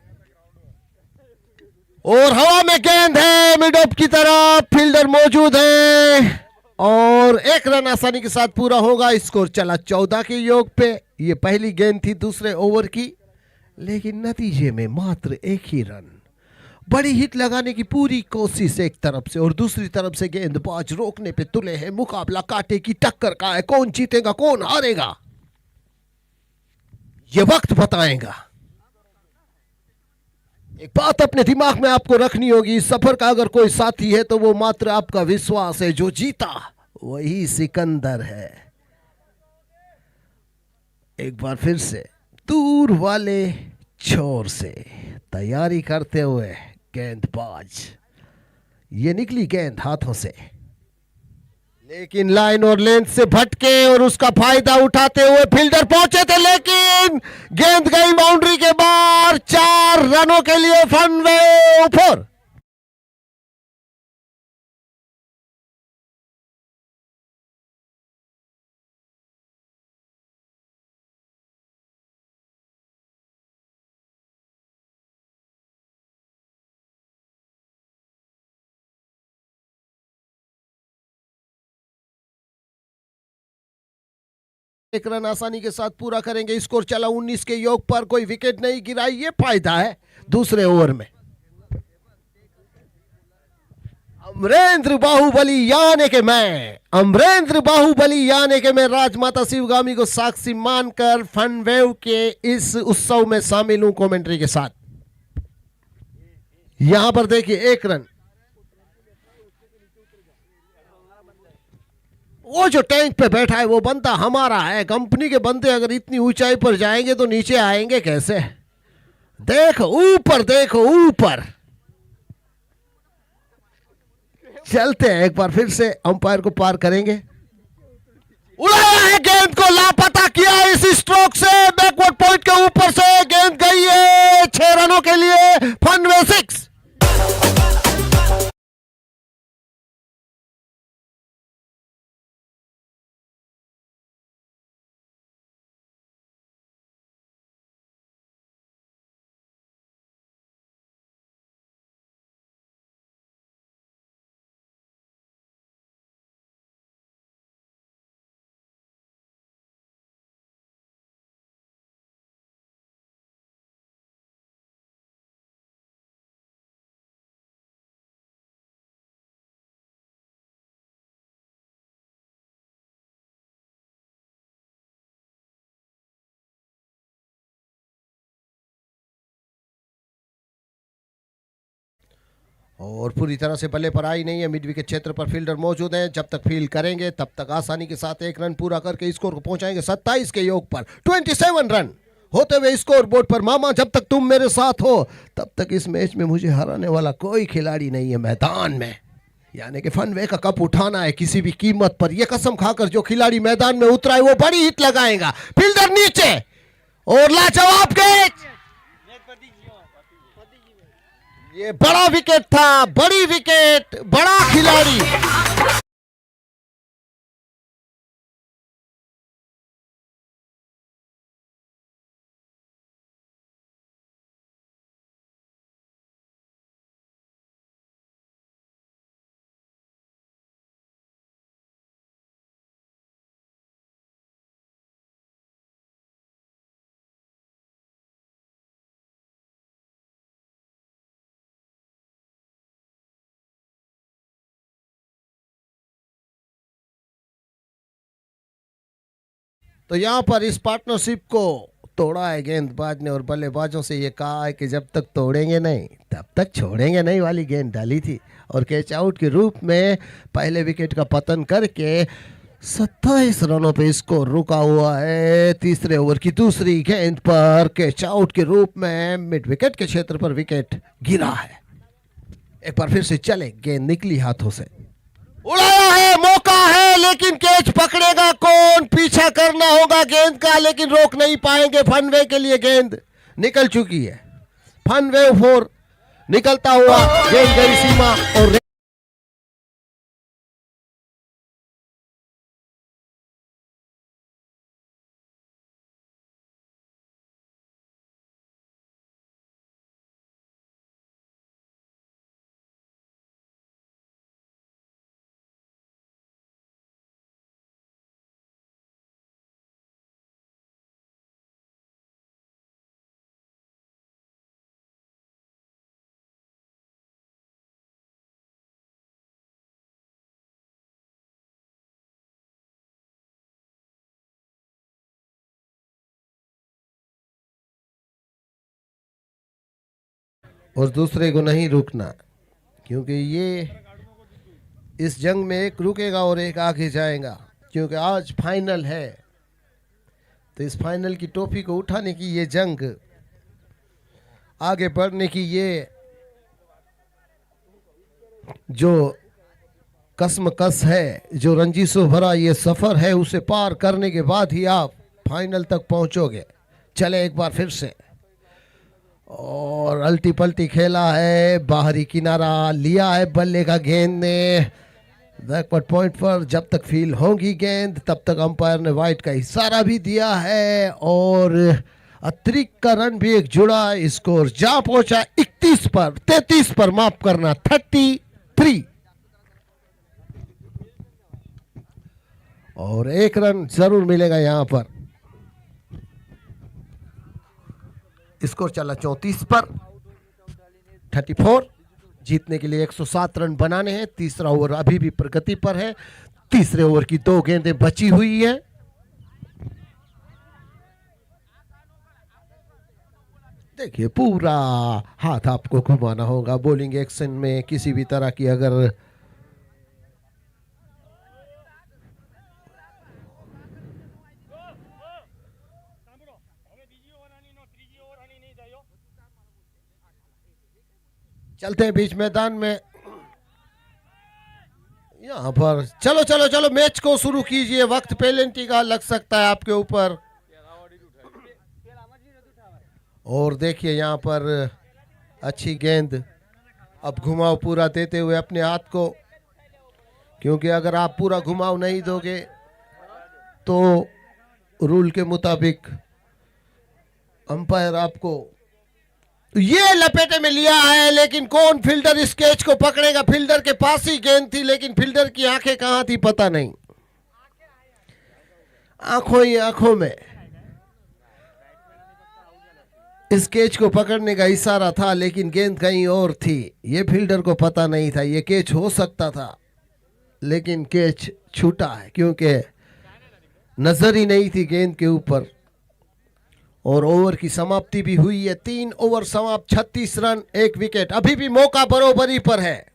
S1: और हवा में गेंद है मिड ऑफ की तरफ। फील्डर मौजूद है और 1 रन आसानी के साथ पूरा होगा। स्कोर चला 14 के योग पे। ये पहली गेंद थी दूसरे ओवर की, लेकिन नतीजे में मात्र 1 ही रन। बड़ी हिट लगाने की पूरी कोशिश एक तरफ से और दूसरी तरफ से गेंदबाज रोकने पे तुले हैं। मुकाबला कांटे की टक्कर का है। कौन जीतेगा कौन हारेगा ये वक्त बताएगा। एक बात अपने दिमाग में आपको रखनी होगी, इस सफर का अगर कोई साथी है तो वो मात्र आपका विश्वास है। जो जीता वही सिकंदर है। एक बार फिर से दूर वाले छोर से तैयारी करते हुए गेंदबाज। ये निकली गेंद हाथों से, लेकिन लाइन और लेंथ से भटके और उसका फायदा उठाते हुए फील्डर पहुंचे थे, लेकिन गेंद गई बाउंड्री के बाहर। 4 रनों के लिए फनवे ऊपर। एक रन आसानी के साथ पूरा करेंगे। स्कोर चला 19 के योग पर। कोई विकेट नहीं गिराई, ये फायदा है दूसरे ओवर में। अमरेंद्र बाहुबली यानी के मैं, अमरेंद्र बाहुबली यानी के मैं राजमाता शिवगामी को साक्षी मानकर फनवेव के इस उत्सव में शामिल हूं कमेंट्री के साथ। यहां पर देखिए 1 रन। वो जो टैंक पे बैठा है वो बंदा हमारा है। कंपनी के बंदे अगर इतनी ऊंचाई पर जाएंगे तो नीचे आएंगे कैसे? देखो ऊपर, देखो ऊपर। चलते हैं एक बार फिर से अंपायर को पार करेंगे। उड़ाया है गेंद को, लापता किया इस स्ट्रोक से। बैकवर्ड पॉइंट के ऊपर से गेंद गई है 6 रनों के लिए। फनवे 6। और पूरी तरह से बल्ले पर आई नहीं है। मिड विकेट क्षेत्र पर फील्डर मौजूद हैं। जब तक फील्ड करेंगे तब तक आसानी के साथ एक रन पूरा करके स्कोर को पहुंचाएंगे 27 के योग पर। 27 रन होते हुए स्कोर बोर्ड पर। मामा, जब तक तुम मेरे साथ हो तब तक इस मैच में मुझे हराने वाला कोई खिलाड़ी नहीं है मैदान में। यानी कि फनवे का कप उठाना है किसी भी कीमत पर। यह कसम खाकर जो खिलाड़ी मैदान में उतरा है वो बड़ी हिट लगाएगा। फील्डर नीचे और लाजवाब कैच। ये बड़ा विकेट था, बड़ी विकेट, बड़ा खिलाड़ी। तो यहां पर इस पार्टनरशिप को तोड़ा है गेंदबाज ने और बल्लेबाजों से ये कहा है कि जब तक तोड़ेंगे नहीं तब तक छोड़ेंगे नहीं वाली गेंद डाली थी और कैच आउट के रूप में पहले विकेट का पतन करके 27 रनों पे स्कोर रुका हुआ है। तीसरे ओवर की दूसरी गेंद पर कैच आउट के रूप में मिड विकेट के क्षेत्र पर विकेट गिरा है। एक बार फिर से चले, गेंद निकली हाथों से, उड़ाया है, मौका है, लेकिन कैच पकड़ेगा कौन? पीछा करना होगा गेंद का, लेकिन रोक नहीं पाएंगे। फनवे के लिए गेंद निकल चुकी है। फनवे 4 निकलता हुआ गेंद गई सीमा और दूसरे को नहीं रुकना, क्योंकि ये इस जंग में एक रुकेगा और एक आगे जाएगा। क्योंकि आज फाइनल है, तो इस फाइनल की ट्रॉफी को उठाने की ये जंग, आगे बढ़ने की ये जो कसमकस है, जो रंजिशों भरा ये सफर है, उसे पार करने के बाद ही आप फाइनल तक पहुंचोगे। चले एक बार फिर से, और अल्टी पल्टी खेला है, बाहरी किनारा लिया है बल्ले का गेंद ने बैकवर्ड पॉइंट पर। जब तक फील होगी गेंद तब तक अंपायर ने वाइड का इशारा भी दिया है और अतिरिक्त का रन भी एक जुड़ा। स्कोर जा पहुंचा 33 पर माफ करना 33, और एक रन जरूर मिलेगा यहां पर। स्कोर चला 34 पर 34। जीतने के लिए 107 रन बनाने हैं। तीसरा ओवर अभी भी प्रगति पर है। तीसरे ओवर की 2 गेंदें बची हुई है। देखिए, पूरा हाथ आपको घुमाना होगा बॉलिंग एक्शन में। किसी भी तरह की अगर चलते हैं बीच मैदान में यहां पर। चलो चलो चलो, मैच को शुरू कीजिए। वक्त पेनल्टी का लग सकता है आपके ऊपर। और देखिए यहां पर अच्छी गेंद, अब घुमाव पूरा देते हुए अपने हाथ को, क्योंकि अगर आप पूरा घुमाव नहीं दोगे तो रूल के मुताबिक अंपायर आपको ये लपेटे में लिया है। लेकिन कौन फील्डर इस कैच को पकड़ेगा? फील्डर के पास ही गेंद थी, लेकिन फील्डर की आंखें कहां थी पता नहीं। आंखों ही आंखों में इस कैच को पकड़ने का इशारा था, लेकिन गेंद कहीं और थी। ये फील्डर को पता नहीं था ये कैच हो सकता था, लेकिन कैच छूटा है क्योंकि नजर ही नहीं थी गेंद के ऊपर। और ओवर की समाप्ति भी हुई है। 3 ओवर समाप्त, 36 रन 1 विकेट। अभी भी मौका बरोबरी पर है।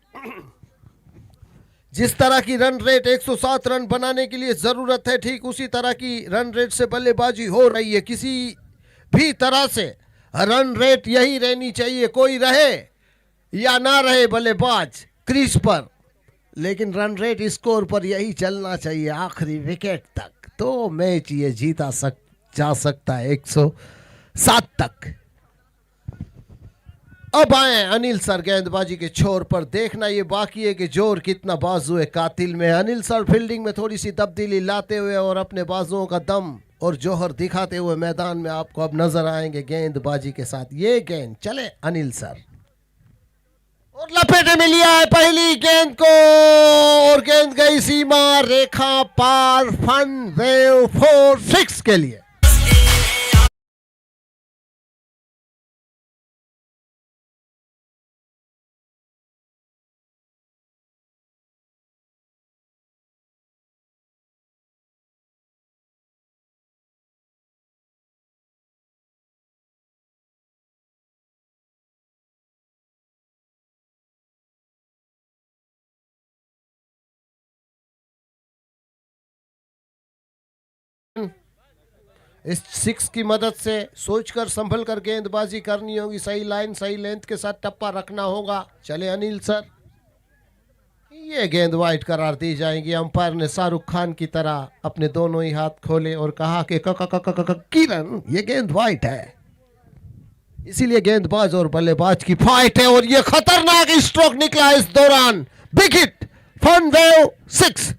S1: जिस तरह की रन रेट 107 रन बनाने के लिए जरूरत है, ठीक उसी तरह की रन रेट से बल्लेबाजी हो रही है। किसी भी तरह से रन रेट यही रहनी चाहिए, कोई रहे या ना रहे बल्लेबाज क्रीज पर, लेकिन रन रेट स्कोर पर यही चलना चाहिए आखिरी विकेट तक, तो मैच ये जा सकता है 107 तक। अब आए अनिल सर गेंदबाजी के छोर पर। देखना ये बाकी है कि जोर कितना बाजू है कातिल में। अनिल सर फील्डिंग में थोड़ी सी तब्दीली लाते हुए और अपने बाजुओं का दम और जोहर दिखाते हुए मैदान में आपको अब नजर आएंगे गेंदबाजी के साथ। ये गेंद चले अनिल सर, और लपेटे में लिया है पहली गेंद को, और गेंद गई सीमा रेखा पार। फन वेव 4-6 के लिए। इस 6 की मदद से सोचकर संभल कर गेंदबाजी करनी होगी। सही लाइन सही लेंथ के साथ टप्पा रखना होगा। चले अनिल सर, ये गेंद वाइड करार दी जाएगी। अंपायर ने शाहरुख खान की तरह अपने दोनों ही हाथ खोले और कहा कि किरण ये गेंद वाइड है। इसीलिए गेंदबाज और बल्लेबाज की फाइट है, और ये खतरनाक स्ट्रोक निकला इस दौरान। बिग हिट, फन वेव 6।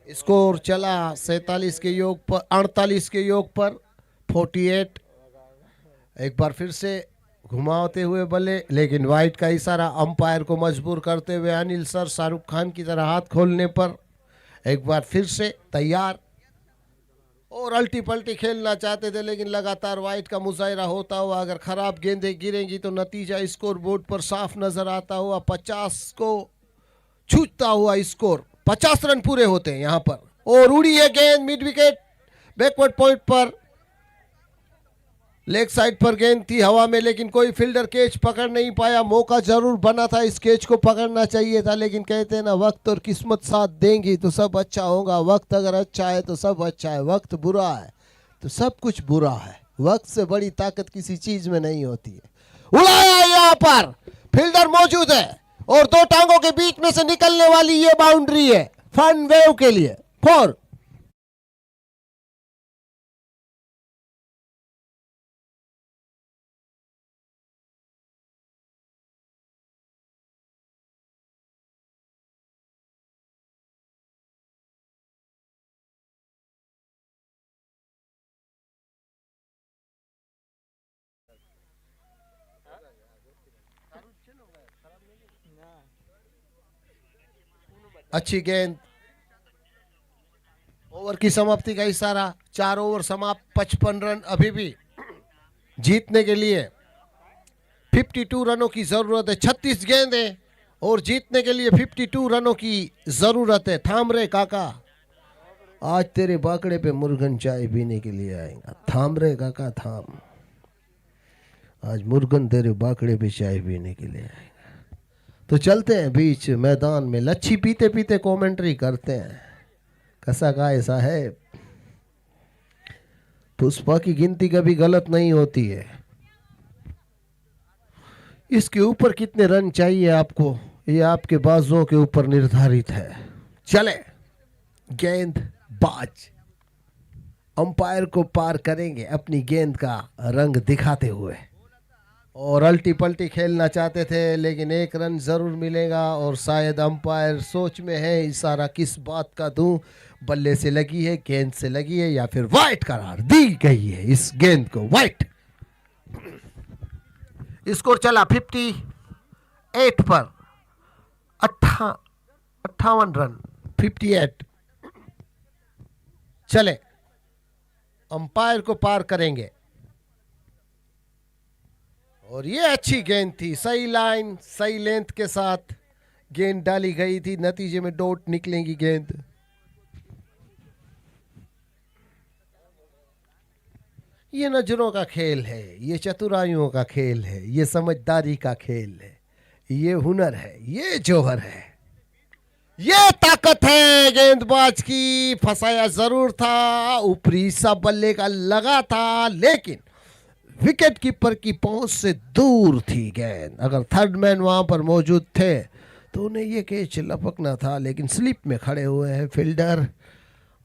S1: स्कोर चला 47 के योग पर, 48 के योग पर 48। एक बार फिर से घुमाते हुए बल्ले, लेकिन वाइड का इशारा अंपायर को मजबूर करते हुए अनिल सर शाहरुख खान की तरह हाथ खोलने पर एक बार फिर से तैयार, और अल्टी पल्टी खेलना चाहते थे, लेकिन लगातार वाइड का मुजाहरा होता हुआ अगर खराब गेंदें गिरेंगी तो नतीजा स्कोर बोर्ड पर साफ नजर आता हुआ 50 को छूता हुआ स्कोर। 50 रन पूरे होते हैं यहां पर, और उड़ी है गेंद मिड विकेट बैकवर्ड पॉइंट पर। लेग साइड पर गेंद थी हवा में, लेकिन कोई फील्डर कैच पकड़ नहीं पाया। मौका जरूर बना था, इस कैच को पकड़ना चाहिए था, लेकिन कहते हैं ना वक्त और किस्मत साथ देंगी तो सब अच्छा होगा। वक्त अगर अच्छा है तो सब अच्छा है, वक्त बुरा है तो सब कुछ बुरा है। वक्त से बड़ी ताकत किसी चीज में नहीं होती है। उड़ाया यहां पर, फील्डर मौजूद है और दो टांगों के बीच में से निकलने वाली ये बाउंड्री है फन वेव के लिए 4। अच्छी गेंद, ओवर की समाप्ति का इशारा। 4 ओवर समाप्त, 55 रन अभी भी जीतने के लिए 52 रनों की जरूरत है। 36 गेंदें और जीतने के लिए 52 रनों की जरूरत है। थाम रे काका, आज तेरे बाकड़े पे मुर्गन चाय पीने के लिए आएगा। थाम रे काका थाम, आज मुर्गन तेरे बाकड़े पे चाय पीने के लिए आएगा। तो चलते हैं बीच मैदान में, लच्छी पीते पीते कमेंट्री करते हैं। कसा का ऐसा है, पुष्पा की गिनती कभी गलत नहीं होती है। इसके ऊपर कितने रन चाहिए आपको, ये आपके बाजुओं के ऊपर निर्धारित है। चले, गेंदबाज अंपायर को पार करेंगे अपनी गेंद का रंग दिखाते हुए, और अल्टी पल्टी खेलना चाहते थे लेकिन एक रन जरूर मिलेगा और शायद अंपायर सोच में है इशारा किस बात का दूं, बल्ले से लगी है, गेंद से लगी है या फिर वाइट करार दी गई है इस गेंद को, वाइट। स्कोर चला 58 पर 58 रन 58। चले अंपायर को पार करेंगे और ये अच्छी गेंद थी, सही लाइन सही लेंथ के साथ गेंद डाली गई थी, नतीजे में डॉट निकलेंगी गेंद। ये नजरों का खेल है, ये चतुराइयों का खेल है, ये समझदारी का खेल है, ये हुनर है, ये जौहर है, ये ताकत है गेंदबाज की। फंसाया जरूर था, ऊपरी हिस्सा बल्ले का लगा था लेकिन विकेट कीपर की पहुंच से दूर थी गेंद। अगर थर्ड मैन वहां पर मौजूद थे तो उन्हें यह कैच लपकना था, लेकिन स्लिप में खड़े हुए हैं फील्डर।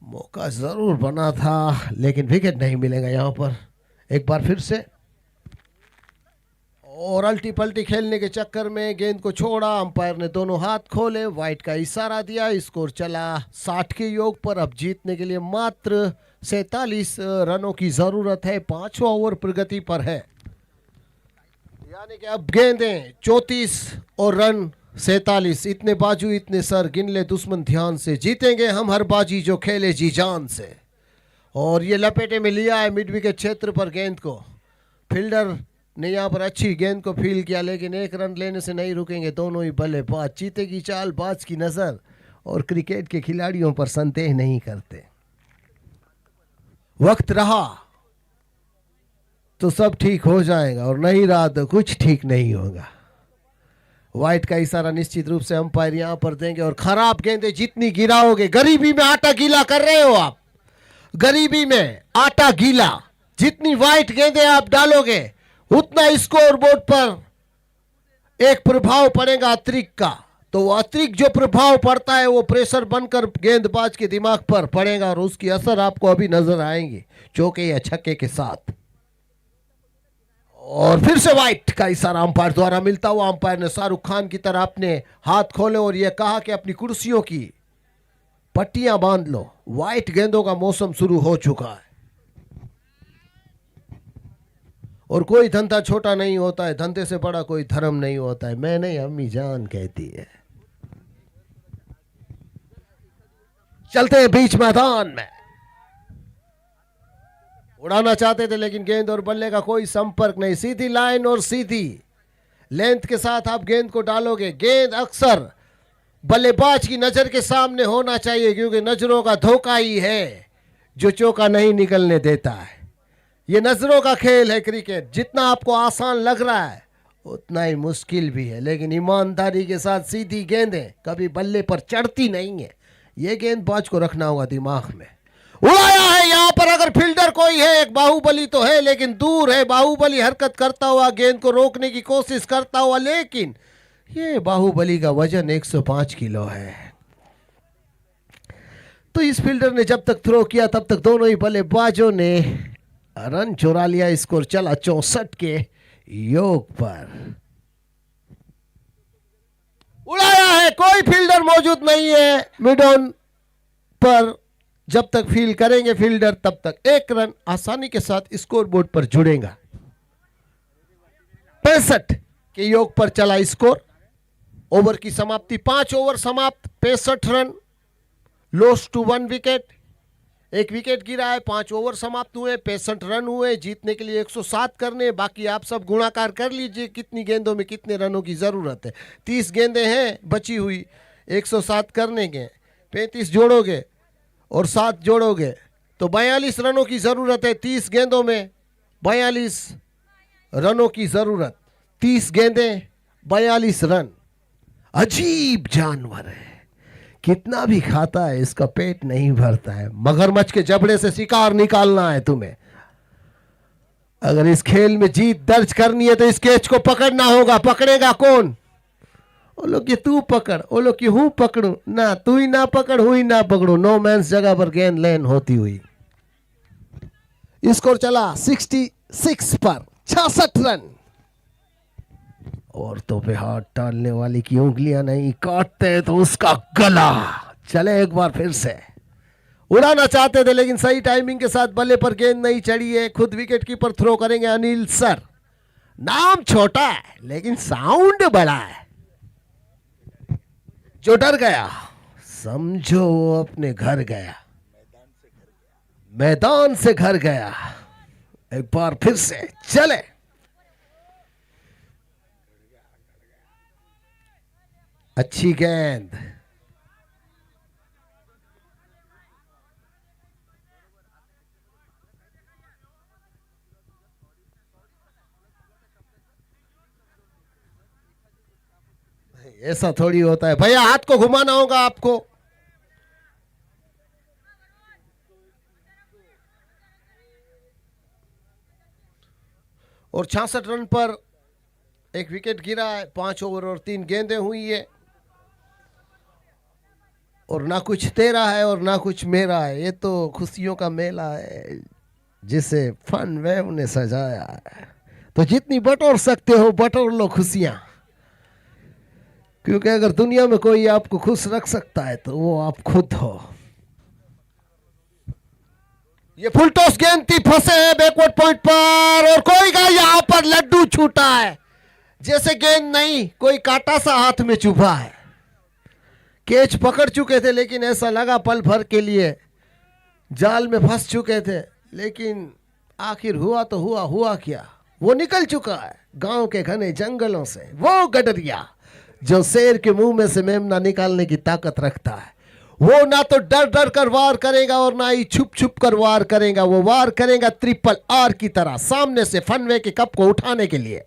S1: मौका जरूर बना था लेकिन विकेट नहीं मिलेगा यहां पर। एक बार फिर से और अल्टी पल्टी खेलने के चक्कर में गेंद को छोड़ा, अंपायर ने दोनों हाथ खोले, वाइट का इशारा दिया। स्कोर चला 60 के योग पर। अब जीतने के लिए मात्र 47 रनों की जरूरत है, 5वां ओवर प्रगति पर है, यानी कि अब गेंदें 34 और रन 47। इतने बाजू इतने सर गिन ले दुश्मन ध्यान से, जीतेंगे हम हर बाजी जो खेले जी जान से। और ये लपेटे में लिया है मिड विकेट क्षेत्र पर गेंद को, फील्डर ने यहाँ पर अच्छी गेंद को फील किया लेकिन एक रन लेने से नहीं रुकेंगे दोनों ही बल्लेबाज। चीते की चाल, बाज की नजर और क्रिकेट के खिलाड़ियों पर संदेह नहीं करते। वक्त रहा तो सब ठीक हो जाएगा और नहीं रहा तो कुछ ठीक नहीं होगा। वाइट का इशारा निश्चित रूप से अंपायर यहां पर देंगे और खराब गेंदें जितनी गिराओगे, गरीबी में आटा गीला कर रहे हो आप, गरीबी में आटा गीला, जितनी वाइट गेंदें आप डालोगे उतना स्कोर बोर्ड पर एक प्रभाव पड़ेगा अतिरिक्त का। तो वो अतिरिक्त जो प्रभाव पड़ता है वो प्रेशर बनकर गेंदबाज के दिमाग पर पड़ेगा और उसकी असर आपको अभी नजर आएंगे चौके या छक्के के साथ। और फिर से वाइट का इशारा अंपायर द्वारा मिलता हुआ, अंपायर ने शाहरुख खान की तरह अपने हाथ खोले और यह कहा कि अपनी कुर्सियों की पट्टियां बांध लो, वाइट गेंदों का मौसम शुरू हो चुका है। और कोई धंधा छोटा नहीं होता है, धंधे से बड़ा कोई धर्म नहीं होता है, मैं नहीं अम्मी जान कहती है। चलते हैं बीच मैदान में, उड़ाना चाहते थे लेकिन गेंद और बल्ले का कोई संपर्क नहीं, सीधी लाइन और सीधी लेंथ के साथ आप गेंद को डालोगे। गेंद अक्सर बल्लेबाज की नजर के सामने होना चाहिए क्योंकि नजरों का धोखा ही है जो चौका नहीं निकलने देता है। ये नजरों का खेल है क्रिकेट, जितना आपको आसान लग रहा है उतना ही मुश्किल भी है, लेकिन ईमानदारी के साथ सीधी गेंदें कभी बल्ले पर चढ़ती नहीं है, ये गेंदबाज को रखना होगा दिमाग में। उड़ाया है यहां पर, अगर फील्डर कोई है, एक बाहुबली तो है लेकिन दूर है, बाहुबली हरकत करता हुआ गेंद को रोकने की कोशिश करता हुआ, लेकिन ये बाहुबली का वजन 105 किलो है। तो इस फील्डर ने जब तक थ्रो किया तब तक दोनों ही बल्लेबाजों ने रन चुरा लिया। स्कोर चला 64 के योग पर। उड़ाया है, कोई फील्डर मौजूद नहीं है मिड ऑन पर, जब तक फील करेंगे फील्डर तब तक एक रन आसानी के साथ स्कोर बोर्ड पर जुड़ेगा। 65 के योग पर चला स्कोर। ओवर की समाप्ति, 5 ओवर समाप्त, 65 रन, लॉस टू 1 विकेट, एक विकेट गिरा है, 5 ओवर समाप्त हुए, 65 रन हुए। जीतने के लिए 107 करने, बाकी आप सब गुणाकार कर लीजिए कितनी गेंदों में कितने रनों की जरूरत है। 30 गेंदें हैं बची हुई, 107 करने के, 35 जोड़ोगे और 7 जोड़ोगे तो 42 रनों की जरूरत है। 30 गेंदों में 42 रनों की जरूरत, 30 गेंदें 42 रन। अजीब जानवर है, कितना भी खाता है इसका पेट नहीं भरता है। मगरमच्छ के जबड़े से शिकार निकालना है तुम्हें, अगर इस खेल में जीत दर्ज करनी है तो इस कैच को पकड़ना होगा। पकड़ेगा कौन? वो लोग कि तू पकड़, वो लोग कि हूं पकड़ू ना, तू ही ना पकड़, हूं ही ना पकड़ू। नो मैंस जगह पर गेंद लैंड होती हुई। स्कोर चला 66 पर, 66 रन। औरतों पे हाथ डालने वाली की उंगलियां नहीं काटते हैं तो उसका गला। चले एक बार फिर से। उड़ाना चाहते थे लेकिन सही टाइमिंग के साथ बल्ले पर गेंद नहीं चढ़ी है। खुद विकेट कीपर थ्रो करेंगे अनिल सर। नाम छोटा है लेकिन साउंड बड़ा है। जो डर गया समझो वो अपने घर गया, मैदान से घर गया। एक बार फिर से चले। अच्छी गेंद। ऐसा थोड़ी होता है भैया, हाथ को घुमाना होगा आपको। और 66 रन पर एक विकेट गिरा है। 5 ओवर और 3 गेंदें हुई है। और ना कुछ तेरा है और ना कुछ मेरा है। ये तो खुशियों का मेला है जिसे फन वेव ने सजाया है। तो जितनी बटोर सकते हो बटोर लो खुशियां, क्योंकि अगर दुनिया में कोई आपको खुश रख सकता है तो वो आप खुद हो। ये फुल टॉस गेंद थी, फंसे हैं बैकवर्ड पॉइंट पर। और कोई का यहां पर लड्डू छूटा है, जैसे गेंद नहीं कोई कांटा सा हाथ में चुभा है। कैच पकड़ चुके थे लेकिन ऐसा लगा पल भर के लिए जाल में फंस चुके थे। लेकिन आखिर हुआ तो हुआ क्या, वो निकल चुका है गांव के घने जंगलों से। वो गडरिया जो शेर के मुंह में से मेमना निकालने की ताकत रखता है, वो ना तो डर डर कर वार करेगा और ना ही छुप छुप कर वार करेगा। वो वार करेगा ट्रिपल आर की तरह सामने से फनवे के कप को उठाने के लिए।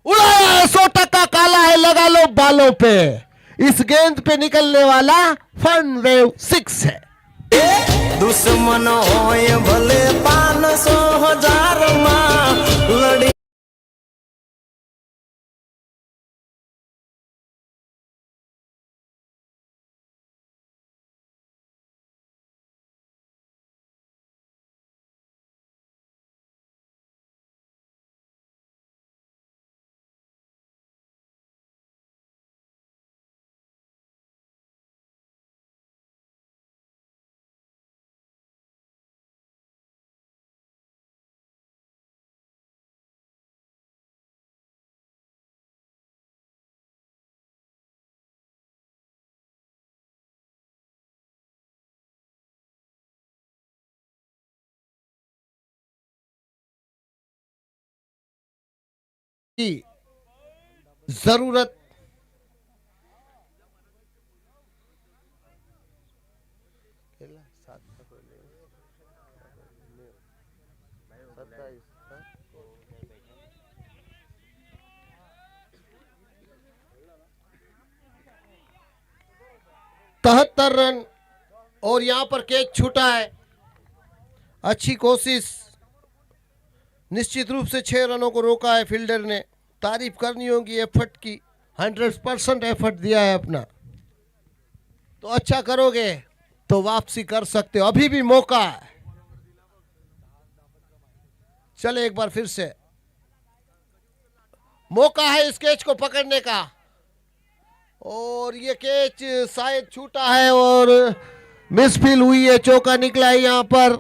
S1: उड़ाया है 100% काला है, लगा लो बालों पे। इस गेंद पे निकलने वाला फन वेव 6 है।
S3: दुश्मन होए भले 500,000 मां लड़ी।
S1: की जरूरत तिहत्तर रन और यहां पर कैच छूटा है। अच्छी कोशिश, निश्चित रूप से 6 रनों को रोका है फील्डर ने। तारीफ करनी होगी एफर्ट की, 100% एफर्ट दिया है अपना। तो अच्छा करोगे तो वापसी कर सकते हो, अभी भी मौका है। चले एक बार फिर से, मौका है इस कैच को पकड़ने का। और ये कैच शायद छूटा है और मिसफील हुई है, चौका निकला है यहां पर।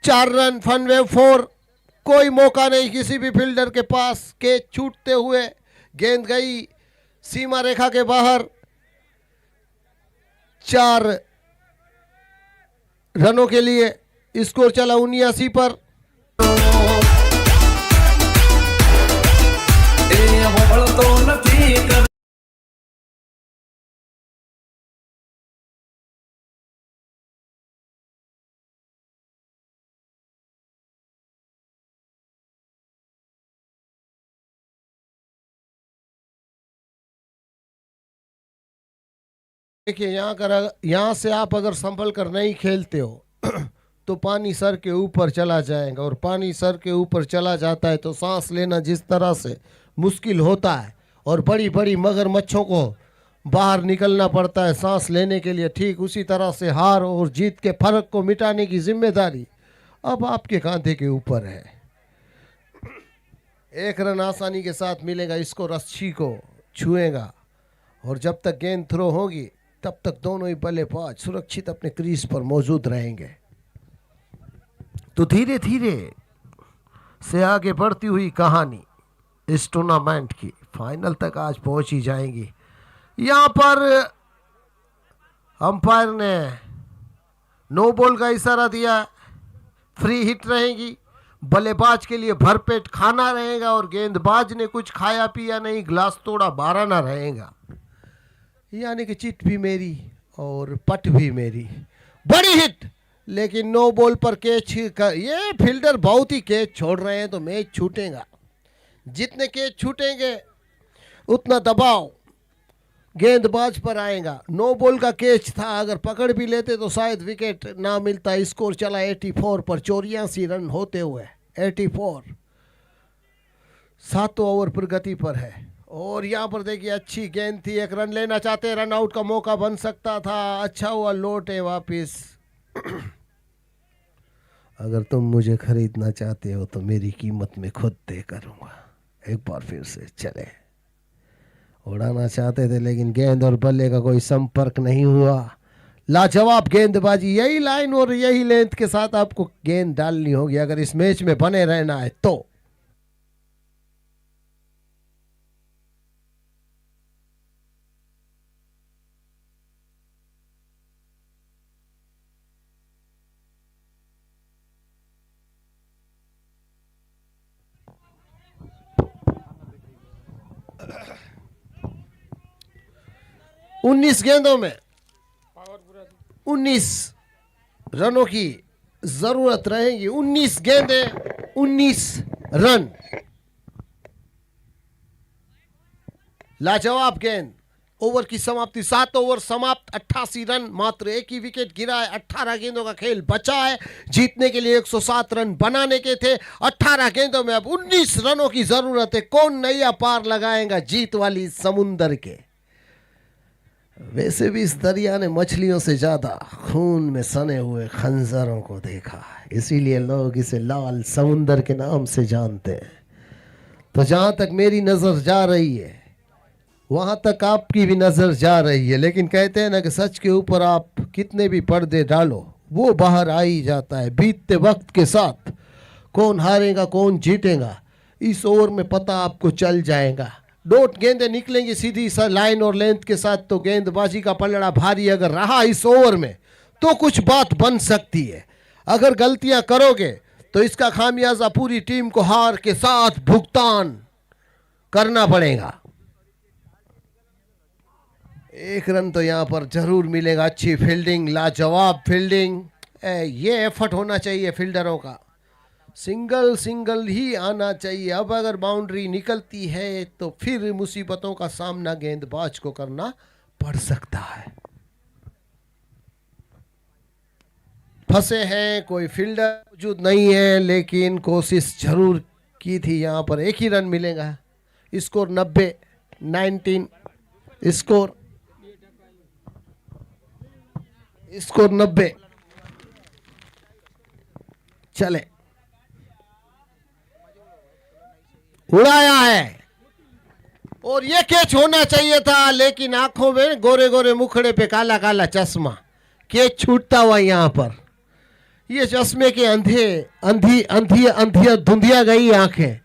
S1: 4 रन, फनवे 4। कोई मौका नहीं किसी भी फील्डर के पास। कैच छूटते हुए गेंद गई सीमा रेखा के बाहर। 4 रनों के लिए स्कोर चला 79 पर। देखिए यहाँ से आप अगर संभल कर नहीं खेलते हो तो पानी सर के ऊपर चला जाएगा। और पानी सर के ऊपर चला जाता है तो सांस लेना जिस तरह से मुश्किल होता है और बड़ी बड़ी मगरमच्छों को बाहर निकलना पड़ता है सांस लेने के लिए, ठीक उसी तरह से हार और जीत के फर्क को मिटाने की जिम्मेदारी अब आपके कांधे के ऊपर है। एक रन आसानी के साथ मिलेगा इसको, रस्सी को छुएगा और जब तक गेंद थ्रो होगी तब तक दोनों ही बल्लेबाज सुरक्षित अपने क्रीज पर मौजूद रहेंगे। तो धीरे धीरे से आगे बढ़ती हुई कहानी इस टूर्नामेंट की फाइनल तक आज पहुंच ही जाएंगी। यहां पर अंपायर ने नो बॉल का इशारा दिया, फ्री हिट रहेगी, बल्लेबाज के लिए भरपेट खाना रहेगा और गेंदबाज ने कुछ खाया पिया नहीं, ग्लास तोड़ा बहाना रहेगा। यानी कि चिट भी मेरी और पट भी मेरी। बड़ी हिट, लेकिन नो बॉल पर कैच ये फील्डर बहुत ही कैच छोड़ रहे हैं तो मैच छूटेगा। जितने कैच छूटेंगे उतना दबाव गेंदबाज पर आएगा। नो बॉल का कैच था, अगर पकड़ भी लेते तो शायद विकेट ना मिलता। स्कोर चला 84 पर, 84 रन होते हुए 84 7 ओवर पर गति पर है। और यहाँ पर देखिए अच्छी गेंद थी, एक रन लेना चाहते, रन आउट का मौका बन सकता था। अच्छा हुआ लौटे वापिस। अगर तुम मुझे खरीदना चाहते हो तो मेरी कीमत मैं खुद तय करूंगा। एक बार फिर से चले, उड़ाना चाहते थे लेकिन गेंद और बल्ले का कोई संपर्क नहीं हुआ। लाजवाब गेंदबाजी, यही लाइन और यही लेंथ के साथ आपको गेंद डालनी होगी अगर इस मैच में बने रहना है तो। उन्नीस गेंदों में 19 रनों की जरूरत रहेगी। 19 गेंदें 19 रन। लाजवाब गेंद। ओवर की समाप्ति 7 ओवर समाप्त, 88 रन, मात्र एक ही विकेट गिरा है। 18 गेंदों का खेल बचा है। जीतने के लिए 107 रन बनाने के थे। 18 गेंदों में अब 19 रनों की जरूरत है। कौन नैया पार लगाएगा जीत वाली समुंदर के। वैसे भी इस दरिया ने मछलियों से ज्यादा खून में सने हुए खंजरों को देखा, इसीलिए लोग इसे लाल समुंदर के नाम से जानते हैं। तो जहां तक मेरी नजर जा रही है वहां तक आपकी भी नजर जा रही है। लेकिन कहते हैं ना कि सच के ऊपर आप कितने भी पर्दे डालो वो बाहर आ ही जाता है। बीतते वक्त के साथ कौन हारेगा कौन जीतेगा इस ओवर में पता आपको चल जाएगा। डॉट गेंदें निकलेंगी सीधी लाइन और लेंथ के साथ, तो गेंदबाजी का पलड़ा भारी अगर रहा इस ओवर में तो कुछ बात बन सकती है। अगर गलतियां करोगे तो इसका खामियाजा पूरी टीम को हार के साथ भुगतान करना पड़ेगा। एक रन तो यहां पर जरूर मिलेगा। अच्छी फील्डिंग, लाजवाब फील्डिंग। ये एफर्ट होना चाहिए फील्डरों का, सिंगल सिंगल ही आना चाहिए। अब अगर बाउंड्री निकलती है तो फिर मुसीबतों का सामना गेंदबाज को करना पड़ सकता है। फंसे हैं, कोई फील्डर मौजूद नहीं है, लेकिन कोशिश जरूर की थी। यहां पर एक ही रन मिलेगा। Score 90 19 score 90। चले, उड़ाया है और ये कैच होना चाहिए था, लेकिन आंखों में गोरे गोरे मुखड़े पे काला काला चश्मा। कैच छूटता हुआ यहां पर। ये चश्मे के अंधी धुंधिया गई आंखें,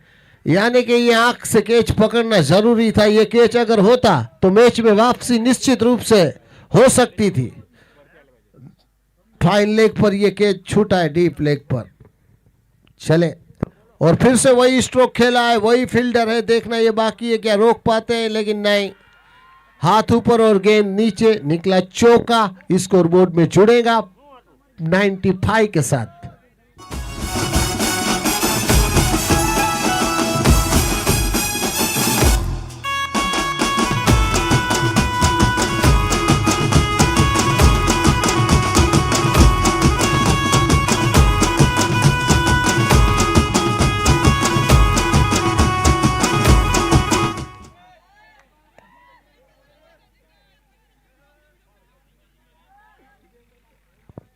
S1: यानी कि ये आंख से कैच पकड़ना जरूरी था। ये कैच अगर होता तो मैच में वापसी निश्चित रूप से हो सकती थी। फाइन लेग पर ये कैच छूटा है, डीप लेग पर। चले, और फिर से वही स्ट्रोक खेला है, वही फील्डर है। देखना ये बाकी है क्या रोक पाते हैं, लेकिन नहीं। हाथ ऊपर और गेंद नीचे, निकला चौका। स्कोर बोर्ड में जुड़ेगा 95 के साथ।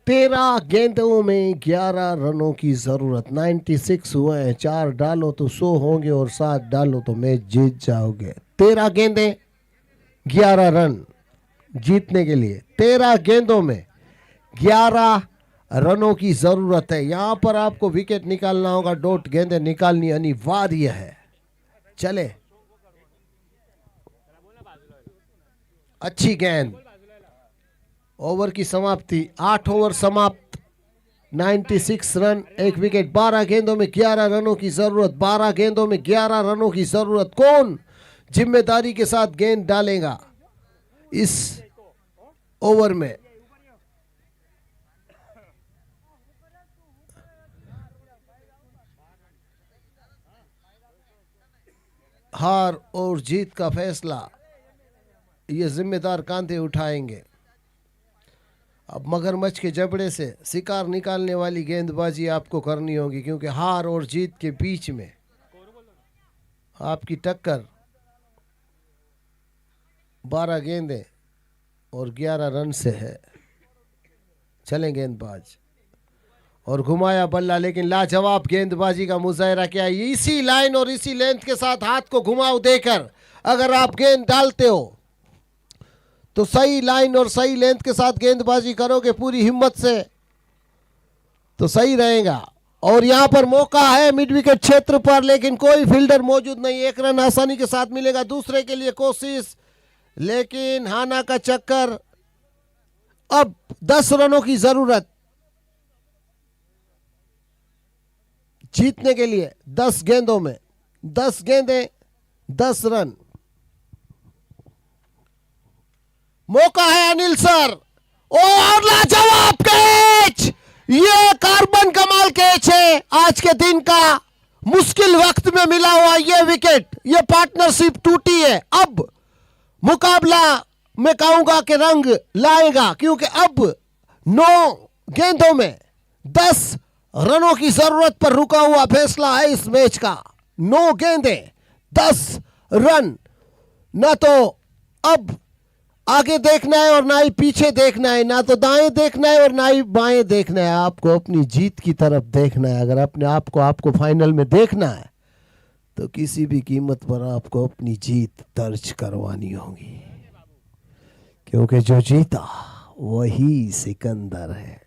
S1: 13 गेंदों में 11 रनों की जरूरत। 96 हुए हैं, 4 डालो तो 100 होंगे और 7 डालो तो मैच जीत जाओगे। 13 गेंदें 11 रन जीतने के लिए 13 गेंदों में 11 रनों की जरूरत है। यहां पर आपको विकेट निकालना होगा, डॉट गेंदें निकालनी अनिवार्य है। चले, अच्छी गेंद, ओवर की समाप्ति, 8 ओवर समाप्त, 96 रन, 1 विकेट। 12 गेंदों में 11 रनों की जरूरत। 12 गेंदों में 11 रनों की जरूरत। कौन जिम्मेदारी के साथ गेंद डालेगा इस ओवर में? हार और जीत का फैसला ये जिम्मेदार कांधे उठाएंगे। अब मगरमच्छ के जबड़े से शिकार निकालने वाली गेंदबाजी आपको करनी होगी, क्योंकि हार और जीत के बीच में आपकी टक्कर 12 गेंदें और 11 रन से है। चलें गेंदबाज, और घुमाया बल्ला, लेकिन लाजवाब गेंदबाजी का मुजाहरा किया। इसी लाइन और इसी लेंथ के साथ हाथ को घुमाव देकर अगर आप गेंद डालते हो तो सही लाइन और सही लेंथ के साथ गेंदबाजी करोगे पूरी हिम्मत से तो सही रहेगा। और यहां पर मौका है मिड विकेट क्षेत्र पर, लेकिन कोई फील्डर मौजूद नहीं। 1 रन आसानी के साथ मिलेगा। दूसरे के लिए कोशिश, लेकिन हाना का चक्कर। अब 10 रनों की जरूरत जीतने के लिए। 10 गेंदों में 10 गेंदें 10 रन। मौका है अनिल सर, और लाजवाब कैच। ये कार्बन कमाल कैच है आज के दिन का। मुश्किल वक्त में मिला हुआ ये विकेट, ये पार्टनरशिप टूटी है। अब मुकाबला मैं कहूंगा कि रंग लाएगा, क्योंकि अब 9 गेंदों में 10 रनों की जरूरत पर रुका हुआ फैसला है इस मैच का। 9 गेंदें 10 रन। ना तो अब आगे देखना है और ना ही पीछे देखना है, ना तो दाएं देखना है और ना ही बाएं देखना है। आपको अपनी जीत की तरफ देखना है। अगर अपने आपको फाइनल में देखना है तो किसी भी कीमत पर आपको अपनी जीत दर्ज करवानी होगी, क्योंकि जो जीता वही सिकंदर है।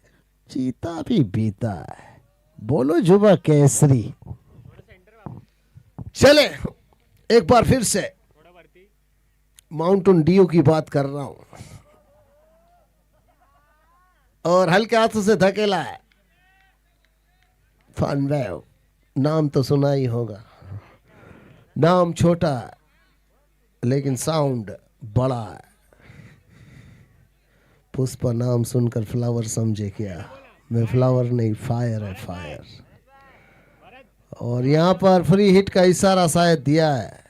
S1: जीता भी बीता है। बोलो जुबा केसरी। चले एक बार फिर से माउंटेन ड्यू की बात कर रहा हूं, और हल्के हाथों से धकेला है। फनवेव नाम तो सुना ही होगा। नाम छोटा है लेकिन साउंड बड़ा है। पुष्पा नाम सुनकर फ्लावर समझे क्या? मैं फ्लावर नहीं, फायर है, फायर। और यहां पर फ्री हिट का इशारा शायद दिया है।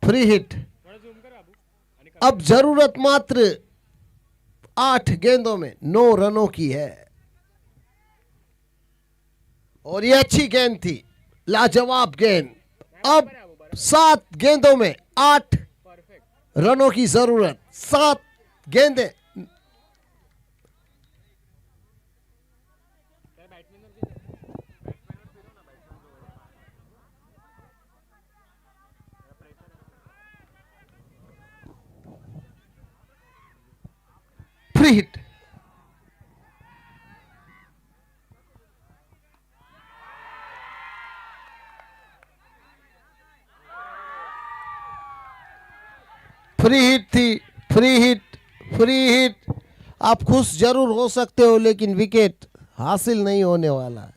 S1: Free hit. अब जरूरत मात्र 8 गेंदों में 9 रनों की है, और ये अच्छी गेंद थी, लाजवाब गेंद। अब 7 गेंदों में 8 रनों की जरूरत। 7 गेंदें। Free hit. फ्री हिट थी, फ्री हिट, फ्री हिट। आप खुश जरूर हो सकते हो, लेकिन विकेट हासिल नहीं होने वाला।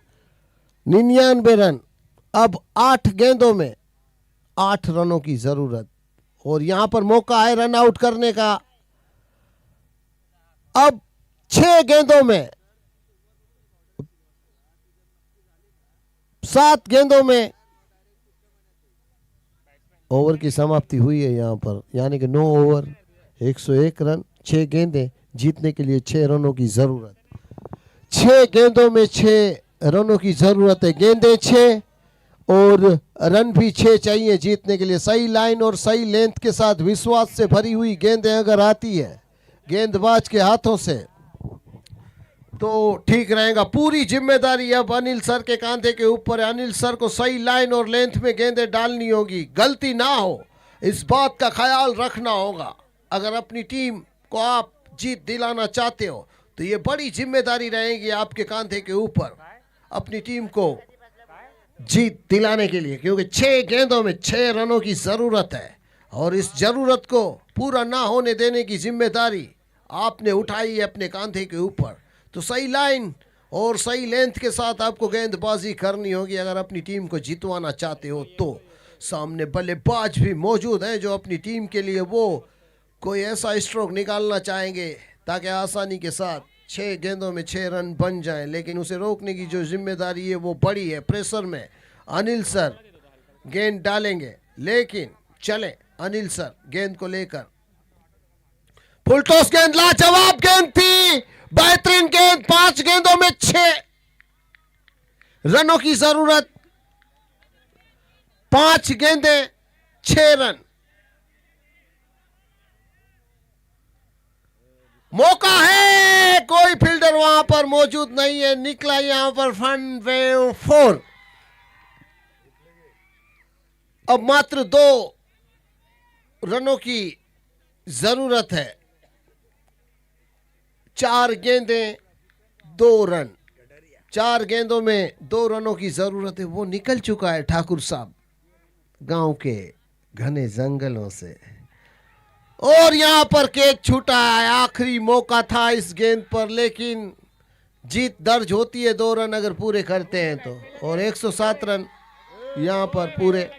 S1: 99 रन। अब 8 गेंदों में 8 रनों की जरूरत, और यहां पर मौका है रन आउट करने का। अब 6 गेंदों में 7 गेंदों में ओवर की समाप्ति हुई है यहां पर, यानी कि 9 ओवर 101 रन, 6 गेंदें, जीतने के लिए 6 रनों की जरूरत। 6 गेंदों में 6 रनों की जरूरत है। गेंदें 6 और रन भी 6 चाहिए जीतने के लिए। सही लाइन और सही लेंथ के साथ विश्वास से भरी हुई गेंदें अगर आती है गेंदबाज के हाथों से तो ठीक रहेगा। पूरी जिम्मेदारी अब अनिल सर के कांधे के ऊपर है। अनिल सर को सही लाइन और लेंथ में गेंदें डालनी होगी, गलती ना हो, इस बात का ख्याल रखना होगा। अगर अपनी टीम को आप जीत दिलाना चाहते हो तो ये बड़ी जिम्मेदारी रहेगी आपके कांधे के ऊपर अपनी टीम को जीत दिलाने के लिए, क्योंकि 6 गेंदों में 6 रनों की जरूरत है और इस जरूरत को पूरा ना होने देने की जिम्मेदारी आपने उठाई है अपने कांधे के ऊपर। तो सही लाइन और सही लेंथ के साथ आपको गेंदबाजी करनी होगी अगर अपनी टीम को जितवाना चाहते हो तो। सामने बल्लेबाज भी मौजूद हैं जो अपनी टीम के लिए वो कोई ऐसा स्ट्रोक निकालना चाहेंगे ताकि आसानी के साथ 6 गेंदों में 6 रन बन जाएं, लेकिन उसे रोकने की जो जिम्मेदारी है वो बड़ी है। प्रेशर में अनिल सर गेंद डालेंगे, लेकिन चले अनिल सर गेंद को लेकर। फुल टॉस गेंद, लाजवाब गेंद थी, बेहतरीन गेंद। 5 गेंदों में 6 रनों की जरूरत, 5 गेंदें 6 रन। मौका है, कोई फील्डर वहां पर मौजूद नहीं है, निकला यहां पर फन वेव 4। अब मात्र 2 रनों की जरूरत है, 4 गेंदें 2 रन। 4 गेंदों में 2 रनों की जरूरत है। वो निकल चुका है ठाकुर साहब गांव के घने जंगलों से, और यहां पर केक छूटा है। आखिरी मौका था इस गेंद पर, लेकिन जीत दर्ज होती है 2 रन अगर पूरे करते हैं तो, और 107 रन यहां पर पूरे।